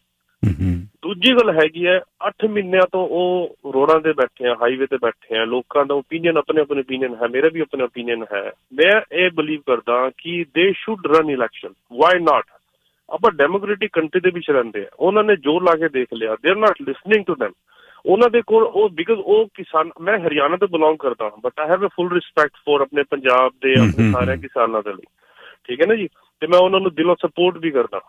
ਦੂਜੀ ਗੱਲ ਹੈਗੀ ਹੈ, 8 ਮਹੀਨਿਆਂ ਤੋਂ ਉਹ ਰੋਡਾਂ ਤੇ ਬੈਠੇ ਆ, ਹਾਈਵੇ ਤੇ ਬੈਠੇ ਆ। ਲੋਕਾਂ ਦਾ ਓਪੀਨੀਅਨ ਆਪਣੇ ਓਪੀਨੀਅਨ ਹੈ, ਮੇਰਾ ਵੀ ਆਪਣਾ ਓਪੀਨੀਅਨ ਹੈ। ਮੈਂ ਇਹ ਬਿਲੀਵ ਕਰਦਾ ਕਿ ਦੇ should run election. Why not? ਆਪਾਂ ਡੈਮੋਕ੍ਰੇਟਿਕ ਕੰਟਰੀ ਦੇ ਵਿੱਚ ਰਹਿੰਦੇ ਆ, ਉਹਨਾਂ ਨੇ ਜ਼ੋਰ ਲਾ ਕੇ ਦੇਖ ਲਿਆ, they are not listening to them. ਉਹਨਾਂ ਦੇ ਕੋਲ ਉਹ ਬਿਕਾਜ਼ ਉਹ ਕਿਸਾਨ, ਮੈਂ ਹਰਿਆਣਾ ਤੋਂ ਬਿਲੋਂਗ ਕਰਦਾ ਹਾਂ, but I have a full respect for ਆਪਣੇ ਪੰਜਾਬ ਦੇ ਆਪਣੇ ਸਾਰੇ ਕਿਸਾਨਾਂ ਦੇ ਲਈ, ਠੀਕ ਹੈ ਨਾ ਜੀ। ਤੇ ਮੈਂ ਉਹਨਾਂ ਨੂੰ ਦਿਲੋਂ ਸਪੋਰਟ ਵੀ ਕਰਦਾ।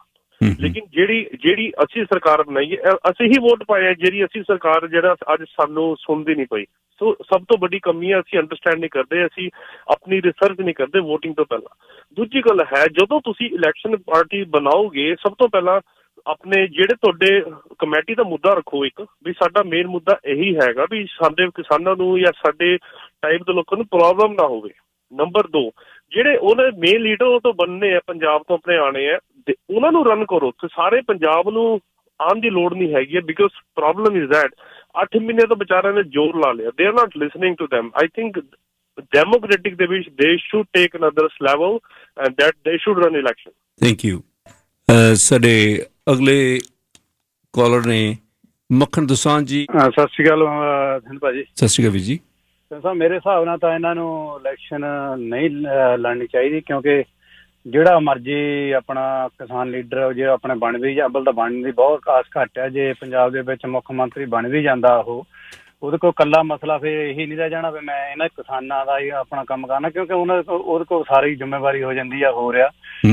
ਲੇਕਿਨ ਜਿਹੜੀ ਅਸੀਂ ਸਰਕਾਰ ਬਣਾਈ ਹੈ, ਅਸੀਂ ਹੀ ਵੋਟ ਪਾਏ ਹੈ, ਜਿਹੜੀ ਅਸੀਂ ਸਰਕਾਰ ਜਿਹੜਾ ਅੱਜ ਸਾਨੂੰ ਸੁਣਦੀ ਨਹੀਂ ਪਈ। ਸੋ ਸਭ ਤੋਂ ਵੱਡੀ ਕਮੀ ਹੈ, ਅਸੀਂ ਅੰਡਰਸਟੈਂਡ ਨਹੀਂ ਕਰਦੇ, ਅਸੀਂ ਆਪਣੀ ਰਿਸਰਚ ਨਹੀਂ ਕਰਦੇ ਵੋਟਿੰਗ ਤੋਂ ਪਹਿਲਾਂ। ਦੂਜੀ ਗੱਲ ਹੈ, ਜਦੋਂ ਤੁਸੀਂ ਇਲੈਕਸ਼ਨ ਪਾਰਟੀ ਬਣਾਓਗੇ, ਸਭ ਤੋਂ ਪਹਿਲਾਂ ਆਪਣੇ ਜਿਹੜੇ ਤੁਹਾਡੇ ਕਮੇਟੀ ਦਾ ਮੁੱਦਾ ਰੱਖੋ ਇੱਕ, ਵੀ ਸਾਡਾ ਮੇਨ ਮੁੱਦਾ ਇਹੀ ਹੈਗਾ ਵੀ ਸਾਡੇ ਕਿਸਾਨਾਂ ਨੂੰ ਜਾਂ ਸਾਡੇ ਟਾਈਪ ਦੇ ਲੋਕਾਂ ਨੂੰ ਪ੍ਰੋਬਲਮ ਨਾ ਹੋਵੇ। ਨੰਬਰ 2, ਜਿਹੜੇ ਉਹਦੇ ਮੇਨ ਲੀਡਰ ਉਹ ਤੋਂ ਬਣਨੇ ਆ, ਪੰਜਾਬ ਤੋਂ ਆਪਣੇ ਆਣੇ ਆ, ਉਹਨਾਂ ਨੂੰ ਰਨ ਕਰੋ। ਤੇ ਸਾਰੇ ਪੰਜਾਬ ਨੂੰ ਆਉਣ ਦੀ ਲੋੜ ਨਹੀਂ ਹੈਗੀ ਹੈ, ਬਿਕਾਜ਼ ਪ੍ਰੋਬਲਮ ਇਜ਼ ਦੈਟ 8 ਮਹੀਨੇ ਤੋਂ ਵਿਚਾਰਿਆਂ ਨੇ ਜ਼ੋਰ ਲਾ ਲਿਆ। They are not listening to them. I think democratic ਦੇ ਵਿੱਚ they should take another level and that they should run election. Thank you. ਸਾਡੇ ਅਗਲੇ ਕਾਲਰ ਨੇ ਮੱਖਣ ਦੋਸਾਂਝ ਜੀ। ਸਤਿ ਸ਼੍ਰੀ ਅਕਾਲ ਸਿੰਘ ਭਾਜੀ। ਸਤਿ ਸ਼੍ਰੀ ਅਕਾਲ ਵੀਰ ਜੀ। ਸਾਹਿਬ, ਮੇਰੇ ਹਿਸਾਬ ਨਾਲ ਤਾਂ ਇਹਨਾਂ ਨੂੰ ਇਲੈਕਸ਼ਨ ਨਹੀਂ ਲੜਨੀ ਚਾਹੀਦੀ, ਕਿਉਂਕਿ ਜਿਹੜਾ ਮਰਜ਼ੀ ਆਪਣਾ ਕਿਸਾਨ ਲੀਡਰ ਜੇ ਆਪਣੇ ਬਣ ਵੀ ਜਾਂ ਅੱਬਲ ਤਾਂ ਬਣਨ ਦੀ ਬਹੁਤ ਆਸ ਘੱਟ ਹੈ। ਜੇ ਪੰਜਾਬ ਦੇ ਵਿੱਚ ਮੁੱਖ ਮੰਤਰੀ ਬਣ ਵੀ ਜਾਂਦਾ ਉਹਦੇ ਕੋਲ ਇਕੱਲਾ ਮਸਲਾ ਫਿਰ ਇਹੀ ਨਹੀਂ ਰਹਿ ਜਾਣਾ ਵੀ ਮੈਂ ਇਹਨਾਂ ਕਿਸਾਨਾਂ ਦਾ ਹੀ ਆਪਣਾ ਕੰਮ ਕਰਨਾ, ਕਿਉਂਕਿ ਉਹਦੇ ਕੋਲ ਸਾਰੀ ਜ਼ਿੰਮੇਵਾਰੀ ਹੋ ਜਾਂਦੀ ਆ, ਹੋ ਰਿਹਾ।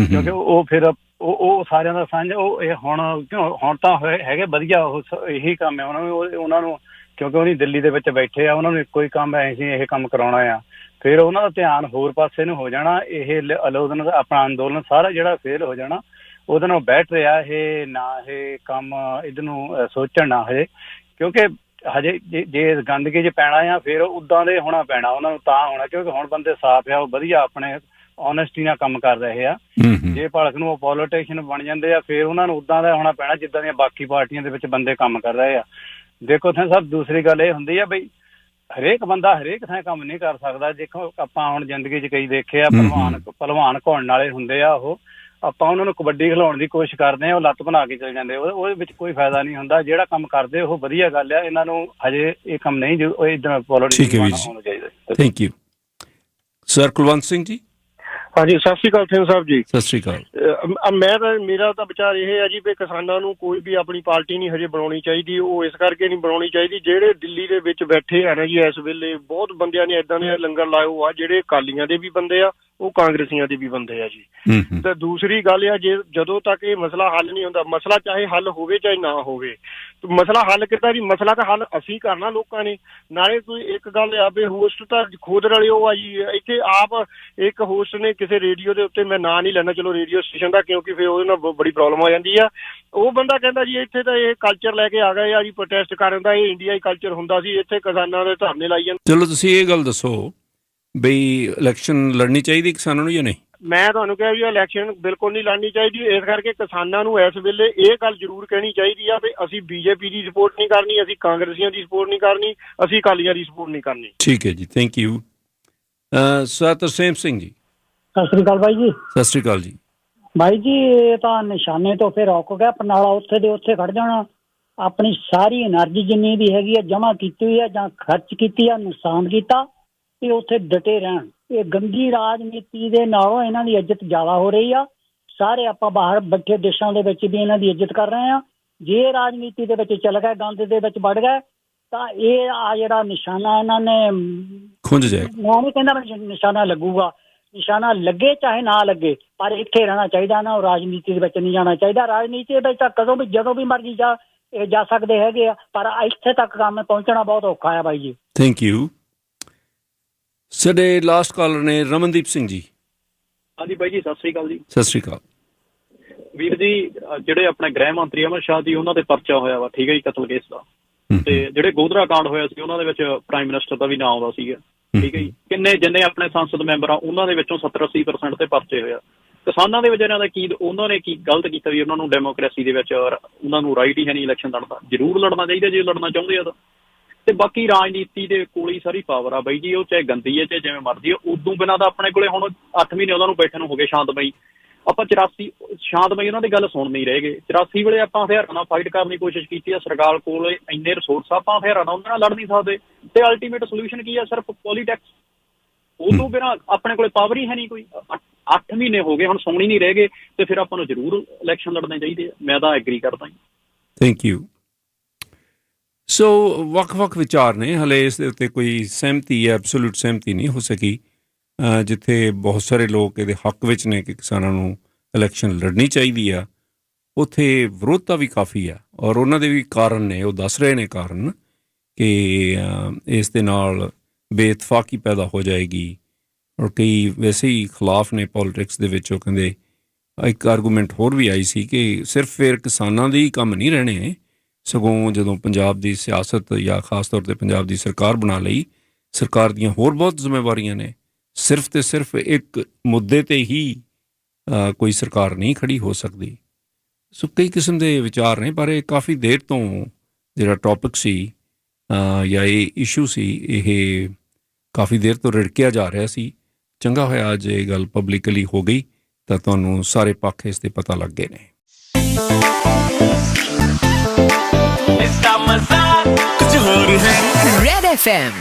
ਕਿਉਂਕਿ ਉਹ ਫਿਰ ਉਹ ਸਾਰਿਆਂ ਦਾ ਸਾਂਝ ਉਹ ਇਹ ਹੁਣ ਤਾਂ ਹੈਗੇ ਵਧੀਆ, ਉਹ ਇਹੀ ਕੰਮ ਹੈ ਉਹਨਾਂ ਨੂੰ ਕਿਉਂਕਿ ਉਹਨੀ ਦਿੱਲੀ ਦੇ ਵਿੱਚ ਬੈਠੇ ਆ, ਉਹਨਾਂ ਨੂੰ ਇੱਕੋ ਹੀ ਕੰਮ ਹੈ ਅਸੀਂ ਇਹ ਕੰਮ ਕਰਾਉਣਾ ਆ। ਫਿਰ ਉਹਨਾਂ ਦਾ ਧਿਆਨ ਹੋਰ ਪਾਸੇ ਨੂੰ ਹੋ ਜਾਣਾ, ਇਹ ਆਪਣਾ ਅੰਦੋਲਨ ਸਾਰਾ ਜਿਹੜਾ ਫੇਲ ਹੋ ਜਾਣਾ। ਉਹਦੇ ਨਾਲ ਬੈਠ ਰਿਹਾ ਇਹ ਨਾ, ਇਹ ਕੰਮ ਇਹਦੇ ਨੂੰ ਸੋਚਣ ਨਾ ਹਜੇ, ਕਿਉਂਕਿ ਹਜੇ ਜੇ ਗੰਦਗੀ 'ਚ ਪੈਣਾ ਆ ਫਿਰ ਉੱਦਾਂ ਦੇ ਹੋਣਾ ਪੈਣਾ ਉਹਨਾਂ ਨੂੰ, ਤਾਂ ਹੋਣਾ ਕਿਉਂਕਿ ਹੁਣ ਬੰਦੇ ਸਾਫ਼ ਆ, ਉਹ ਵਧੀਆ ਆਪਣੇ ਓਨੈਸਟੀ ਨਾਲ ਕੰਮ ਕਰ ਰਹੇ ਆ। ਜੇ ਭਲਕ ਨੂੰ ਉਹ ਪੋਲੀਟੀਸ਼ੀਅਨ ਬਣ ਜਾਂਦੇ ਆ ਫਿਰ ਉਹਨਾਂ ਨੂੰ ਉੱਦਾਂ ਦਾ ਹੋਣਾ ਪੈਣਾ ਜਿੱਦਾਂ ਦੀਆਂ ਬਾਕੀ ਪਾਰਟੀਆਂ ਦੇ ਵਿੱਚ ਬੰਦੇ ਕੰਮ ਕਰ ਰਹੇ ਆ। ਦੇਖੋ ਸਾਹਿਬ ਦੂਸਰੀ ਗੱਲ ਇਹ ਹੁੰਦੀ ਆ ਬਈ ਹਰੇਕ ਬੰਦਾ ਹਰੇਕ ਥਾਂ ਕੰਮ ਨਹੀਂ ਕਰ ਸਕਦਾ। ਦੇਖੋ ਆਪਾਂ ਹੁਣ ਜ਼ਿੰਦਗੀ 'ਚ ਕਈ ਦੇਖੇ ਆ ਭਲਵਾਨ ਘੁਲਣ ਵਾਲੇ ਹੁੰਦੇ ਆ, ਉਹ ਆਪਾਂ ਉਹਨਾਂ ਨੂੰ ਕਬੱਡੀ ਖਿਲਾਉਣ ਦੀ ਕੋਸ਼ਿਸ਼ ਕਰਦੇ ਹਾਂ, ਉਹ ਲੱਤ ਬਣਾ ਕੇ ਚਲੇ ਜਾਂਦੇ, ਉਹਦੇ ਵਿੱਚ ਕੋਈ ਫਾਇਦਾ ਨਹੀਂ ਹੁੰਦਾ। ਜਿਹੜਾ ਕੰਮ ਕਰਦੇ ਉਹ ਵਧੀਆ ਗੱਲ ਆ, ਇਹਨਾਂ ਨੂੰ ਹਜੇ ਇਹ ਕੰਮ ਨਹੀਂ ਇੱਦਾਂ ਪੋਲੀਟਿਕਸ ਹੋਣਾ ਚਾਹੀਦਾ। Thank you sir. Kulwant Singh ji. ਹਾਂਜੀ, ਸਤਿ ਸ਼੍ਰੀ ਅਕਾਲ ਸਿੰਘ ਸਾਹਿਬ ਜੀ। ਸਤਿ ਸ਼੍ਰੀ ਅਕਾਲ। ਮੇਰਾ ਤਾਂ ਵਿਚਾਰ ਇਹ ਹੈ ਜੀ ਵੀ ਕਿਸਾਨਾਂ ਨੂੰ ਕੋਈ ਵੀ ਆਪਣੀ ਪਾਰਟੀ ਨਹੀਂ ਹਜੇ ਬਣਾਉਣੀ ਚਾਹੀਦੀ। ਉਹ ਇਸ ਕਰਕੇ ਨਹੀਂ ਬਣਾਉਣੀ ਚਾਹੀਦੀ, ਜਿਹੜੇ ਦਿੱਲੀ ਦੇ ਵਿੱਚ ਬੈਠੇ ਆ ਨਾ ਜੀ ਇਸ ਵੇਲੇ ਬਹੁਤ ਬੰਦਿਆਂ ਨੇ ਏਦਾਂ ਦੇ ਲੰਗਰ ਲਾਇਓ ਆ, ਜਿਹੜੇ ਅਕਾਲੀਆਂ ਦੇ ਵੀ ਬੰਦੇ ਆ, ਉਹ ਕਾਂਗਰਸੀਆਂ ਦੇ ਵੀ ਬੰਦੇ ਆ ਜੀ। ਤੇ ਦੂਸਰੀ ਗੱਲ ਆ, ਜਦੋਂ ਤੱਕ ਇਹ ਮਸਲਾ ਹੱਲ ਨਹੀਂ ਹੁੰਦਾ, ਮਸਲਾ ਚਾਹੇ ਹੱਲ ਹੋਵੇ ਚਾਹੇ ਨਾ ਹੋਵੇ, ਮਸਲਾ ਹੱਲ ਕਿੱਦਾਂ ਜੀ? ਮਸਲਾ ਤਾਂ ਹੱਲ ਅਸੀਂ ਕਰਨਾ ਲੋਕਾਂ ਨੇ। ਨਾਲੇ ਕੋਈ ਇੱਕ ਗੱਲ ਆ ਵੀ ਹੋਸਟ ਤਾਂ ਖੁਦ ਰਲੇ ਉਹ ਆ ਜੀ। ਇੱਥੇ ਆਪ ਇੱਕ ਹੋਸਟ ਨੇ ਕਿਸੇ ਰੇਡੀਓ ਦੇ ਉੱਤੇ, ਮੈਂ ਨਾਂ ਨਹੀਂ ਲੈਣਾ ਚਲੋ ਰੇਡੀਓ ਸਟੇਸ਼ਨ ਦਾ, ਕਿਉਂਕਿ ਫਿਰ ਉਹਦੇ ਨਾਲ ਬੜੀ ਪ੍ਰੋਬਲਮ ਹੋ ਜਾਂਦੀ ਆ। ਉਹ ਬੰਦਾ ਕਹਿੰਦਾ ਜੀ ਇੱਥੇ ਤਾਂ ਇਹ ਕਲਚਰ ਲੈ ਕੇ ਆ ਗਏ ਆ ਜੀ ਪ੍ਰੋਟੈਸਟ ਕਰਨ ਦਾ, ਇਹ ਇੰਡੀਆ ਹੀ ਕਲਚਰ ਹੁੰਦਾ ਸੀ, ਇੱਥੇ ਕਿਸਾਨਾਂ ਦੇ ਧਰਨੇ ਲਾਈ ਜਾਂਦੇ। ਚਲੋ ਤੁਸੀਂ ਇਹ ਗੱਲ ਦੱਸੋ ਬਈ ਇਲੈਕਸ਼ਨ ਲੜਨੀ ਚਾਹੀਦੀ ਕਿਸਾਨਾਂ ਨੂੰ ਜਾਂ ਨਹੀਂ? ਮੈਂ ਤੁਹਾਨੂੰ ਕਿਹਾ ਵੀ ਇਲੈਕਸ਼ਨ ਬਿਲਕੁਲ ਨਹੀਂ ਲੜਨੀ ਚਾਹੀਦੀ। ਇਸ ਕਰਕੇ ਕਿਸਾਨਾਂ ਨੂੰ ਇਸ ਵੇਲੇ ਇਹ ਗੱਲ ਜ਼ਰੂਰ ਕਹਿਣੀ ਚਾਹੀਦੀ ਆ ਵੀ ਅਸੀਂ ਬੀਜੇਪੀ ਦੀ ਸਪੋਰਟ ਨਹੀਂ ਕਰਨੀ, ਅਸੀਂ ਕਾਂਗਰਸੀਆਂ ਦੀ ਸਪੋਰਟ ਨਹੀਂ ਕਰਨੀ, ਅਸੀਂ ਅਕਾਲੀਆਂ ਦੀ ਸਪੋਰਟ ਨਹੀਂ ਕਰਨੀ। ਠੀਕ ਹੈ ਜੀ, thank you. Sir Tarsem Singh ji. ਸਤਿ ਸ੍ਰੀ ਅਕਾਲ ਬਾਈ ਜੀ। ਸਤਿ ਸ੍ਰੀ ਅਕਾਲ ਜੀ। ਬਾਈ ਜੀ ਇਹ ਤਾਂ ਨਿਸ਼ਾਨੇ ਤੋਂ ਫਿਰ ਰੁਕ ਗਿਆ, ਪਰਨਾਲਾ ਉੱਥੇ ਦੇ ਉੱਥੇ ਖੜ ਜਾਣਾ। ਆਪਣੀ ਸਾਰੀ એનર્ਜੀ ਜਿੰਨੀ ਵੀ ਹੈਗੀ ਆ ਜਮ੍ਹਾਂ ਕੀਤੀ ਹੋਈ ਆ ਜਾਂ ਖਰਚ ਕੀਤੀ ਆ, ਨੁਕਸਾਨ ਕੀਤਾ, ਤੇ ਉੱਥੇ ਡਟੇ ਰਹਿਣ। ਇਹ ਗੰਦੀ ਰਾਜਨੀਤੀ ਦੇ ਨਾਲੋਂ ਇਹਨਾਂ ਦੀ ਇੱਜ਼ਤ ਜ਼ਿਆਦਾ ਹੋ ਰਹੀ ਆ। ਸਾਰੇ ਆਪਾਂ ਬਾਹਰ ਬੈਠੇ ਦੇਸ਼ਾਂ ਦੇ ਵਿੱਚ ਵੀ ਇਹਨਾਂ ਦੀ ਇੱਜ਼ਤ ਕਰ ਰਹੇ ਆ। ਜੇ ਰਾਜਨੀਤੀ ਦੇ ਵਿੱਚ ਚੱਲ ਗਏ, ਗੰਦ ਦੇ ਵਿੱਚ ਵੜ ਗਏ, ਤਾਂ ਇਹ ਆ ਜਿਹੜਾ ਨਿਸ਼ਾਨਾ ਇਹਨਾਂ ਨੇ ਖੁੰਝ ਜਾਏ। ਮੈਂ ਨਹੀਂ ਕਹਿੰਦਾ ਨਿਸ਼ਾਨਾ ਲੱਗੂਗਾ, ਨਿਸ਼ਾਨਾ ਲੱਗੇ ਚਾਹੇ ਨਾ ਲੱਗੇ, ਪਰ ਇੱਥੇ ਰਹਿਣਾ ਚਾਹੀਦਾ ਨਾ। ਉਹ ਰਾਜਨੀਤੀ ਦੇ ਵਿੱਚ ਨਹੀਂ ਜਾਣਾ ਚਾਹੀਦਾ। ਰਾਜਨੀਤੀ ਦੇ ਵਿੱਚ ਤਾਂ ਕਦੋਂ ਵੀ ਜਦੋਂ ਵੀ ਮਰਜ਼ੀ ਜਾ ਸਕਦੇ ਹੈਗੇ ਆ, ਪਰ ਇੱਥੇ ਤੱਕ ਕੰਮ ਪਹੁੰਚਣਾ ਬਹੁਤ ਔਖਾ ਆ ਬਾਈ ਜੀ। Thank you. ਸਾਡੇ ਲਾਸਟ ਕਾਲਰ ਨੇ ਰਮਨਦੀਪ ਸਿੰਘ ਜੀ। ਹਾਂਜੀ ਬਾਈ ਜੀ, ਸਤਿ ਸ੍ਰੀ ਅਕਾਲ ਜੀ। ਸਤਿ ਸ੍ਰੀ ਅਕਾਲ ਵੀਰ ਜੀ। ਜਿਹੜੇ ਆਪਣੇ ਗ੍ਰਹਿ ਮੰਤਰੀ ਅਮਿਤ ਸ਼ਾਹ ਜੀ, ਉਹਨਾਂ ਦੇ ਪਰਚਾ ਹੋਇਆ ਵਾ, ਠੀਕ ਹੈ ਜੀ, ਕਤਲ ਕੇਸ ਦਾ। ਤੇ ਜਿਹੜੇ ਗੋਧਰਾ ਕਾਂਡ ਹੋਇਆ ਸੀ ਉਹਨਾਂ ਦੇ ਵਿੱਚ ਪ੍ਰਾਈਮ ਮਿਨਿਸਟਰ ਦਾ ਵੀ ਨਾਂ ਆਉਂਦਾ ਸੀਗਾ, ਠੀਕ ਹੈ ਜੀ। ਜਿੰਨੇ ਆਪਣੇ ਸੰਸਦ ਮੈਂਬਰ ਆ ਉਹਨਾਂ ਦੇ ਵਿੱਚੋਂ 70-80% ਤੇ ਪਰਚੇ ਹੋਇਆ। ਕਿਸਾਨਾਂ ਦੇ ਵਿਚਾਰਿਆਂ ਦਾ ਕੀ, ਉਹਨਾਂ ਨੇ ਕੀ ਗਲਤ ਕੀਤਾ ਵੀ ਉਹਨਾਂ ਨੂੰ ਡੈਮੋਕ੍ਰੇਸੀ ਦੇ ਵਿੱਚ ਉਹਨਾਂ ਨੂੰ ਰਾਈਟ ਹੀ ਹੈ ਨਹੀਂ ਇਲੈਕਸ਼ਨ ਲੜਨ ਦਾ। ਜ਼ਰੂਰ ਲੜਨਾ ਚਾਹੀਦਾ ਜੇ ਲੜਨਾ ਚਾਹੁੰਦੇ ਆ ਤਾਂ। ਤੇ ਬਾਕੀ ਰਾਜਨੀਤੀ ਦੇ ਕੋਲ ਹੀ ਸਾਰੀ ਪਾਵਰ ਆ ਬਾਈ ਜੀ, ਉਹ ਚਾਹੇ ਗੰਦੀ ਹੈ ਚਾਹੇ ਜਿਵੇਂ ਮਰਜ਼ੀ ਆ। ਉਦੋਂ ਬਿਨਾਂ ਤਾਂ ਆਪਣੇ ਕੋਲੇ ਹੁਣ 8 ਮਹੀਨੇ ਉਹਨਾਂ ਨੂੰ ਬੈਠਣ ਨੂੰ ਹੋ ਗਏ ਸ਼ਾਂਤਮਈ। ਆਪਾਂ 84 ਸ਼ਾਂਤਮਈ ਉਹਨਾਂ ਦੀ ਗੱਲ ਸੁਣ ਨਹੀਂ ਰਹੇਗੇ। 84 ਵੇਲੇ ਆਪਾਂ ਹਥਿਆਰਾਂ ਨਾਲ ਫਾਈਟ ਕਰਨ ਦੀ ਕੋਸ਼ਿਸ਼ ਕੀਤੀ ਆ, ਸਰਕਾਰ ਕੋਲ ਇੰਨੇ ਰਿਸੋਰਸ ਆਪਾਂ ਹਥਿਆਰਾਂ ਨਾਲ ਉਹਨਾਂ ਨਾਲ ਲੜ ਨਹੀਂ ਸਕਦੇ। ਤੇ ਅਲਟੀਮੇਟ ਸੋਲੂਸ਼ਨ ਕੀ ਆ? ਸਿਰਫ ਪੋਲੀਟਿਕਸ। ਉਹ ਤੋਂ ਬਿਨਾਂ ਆਪਣੇ ਕੋਲੇ ਪਾਵਰ ਹੀ ਹੈ ਨਹੀਂ ਕੋਈ। 8 ਮਹੀਨੇ ਹੋ ਗਏ ਹੁਣ ਸੁਣ ਹੀ ਨਹੀਂ ਰਹੇਗੇ, ਤੇ ਫਿਰ ਆਪਾਂ ਨੂੰ ਜ਼ਰੂਰ ਇਲੈਕਸ਼ਨ ਲੜਨੇ ਚਾਹੀਦੇ ਆ। ਮੈਂ ਤਾਂ ਐਗਰੀ ਕਰਦਾ ਜੀ। Thank you. ਸੋ ਵੱਖ-ਵੱਖ ਵਿਚਾਰ ਨੇ, ਹਲੇ ਇਸ ਦੇ ਉੱਤੇ ਕੋਈ ਸਹਿਮਤੀ ਹੈ, ਐਬਸੋਲੂਟ ਸਹਿਮਤੀ ਨਹੀਂ ਹੋ ਸਕੀ। ਜਿੱਥੇ ਬਹੁਤ ਸਾਰੇ ਲੋਕ ਇਹਦੇ ਹੱਕ ਵਿੱਚ ਨੇ ਕਿ ਕਿਸਾਨਾਂ ਨੂੰ ਇਲੈਕਸ਼ਨ ਲੜਨੀ ਚਾਹੀਦੀ ਆ, ਉੱਥੇ ਵਿਰੋਧਤਾ ਵੀ ਕਾਫੀ ਆ। ਔਰ ਉਹਨਾਂ ਦੇ ਵੀ ਕਾਰਨ ਨੇ, ਉਹ ਦੱਸ ਰਹੇ ਨੇ ਕਾਰਨ ਕਿ ਇਸ ਦੇ ਨਾਲ ਬੇਇਤਫਾਕੀ ਪੈਦਾ ਹੋ ਜਾਏਗੀ। ਔਰ ਕਈ ਵੈਸੇ ਹੀ ਖਿਲਾਫ ਨੇ ਪੋਲੀਟਿਕਸ ਦੇ ਵਿੱਚ। ਉਹ ਕਹਿੰਦੇ ਇੱਕ ਆਰਗੂਮੈਂਟ ਹੋਰ ਵੀ ਆਈ ਸੀ ਕਿ ਸਿਰਫ ਫਿਰ ਕਿਸਾਨਾਂ ਦੇ ਹੀ ਕੰਮ ਨਹੀਂ ਰਹਿਣੇ, ਸਗੋਂ ਜਦੋਂ ਪੰਜਾਬ ਦੀ ਸਿਆਸਤ ਜਾਂ ਖਾਸ ਤੌਰ 'ਤੇ ਪੰਜਾਬ ਦੀ ਸਰਕਾਰ ਬਣਾ ਲਈ, ਸਰਕਾਰ ਦੀਆਂ ਹੋਰ ਬਹੁਤ ਜ਼ਿੰਮੇਵਾਰੀਆਂ ਨੇ। ਸਿਰਫ ਤੇ ਸਿਰਫ ਇੱਕ ਮੁੱਦੇ 'ਤੇ ਹੀ ਕੋਈ ਸਰਕਾਰ ਨਹੀਂ ਖੜੀ ਹੋ ਸਕਦੀ। ਸੋ ਕਈ ਕਿਸਮ ਦੇ ਵਿਚਾਰ ਨੇ, ਪਰ ਇਹ ਕਾਫੀ ਦੇਰ ਤੋਂ ਜਿਹੜਾ ਟੌਪਿਕ ਸੀ ਜਾਂ ਇਹ ਇਸ਼ੂ ਸੀ, ਇਹ ਕਾਫੀ ਦੇਰ ਤੋਂ ਰਿੜਕਿਆ ਜਾ ਰਿਹਾ ਸੀ। ਚੰਗਾ ਹੋਇਆ ਅੱਜ ਇਹ ਗੱਲ ਪਬਲਿਕਲੀ ਹੋ ਗਈ, ਤਾਂ ਤੁਹਾਨੂੰ ਸਾਰੇ ਪੱਖ ਇਸ 'ਤੇ ਪਤਾ ਲੱਗ ਗਏ ਨੇ। ਕੁਝ ਹੋਰ ਹੈ ਰੈਡ FM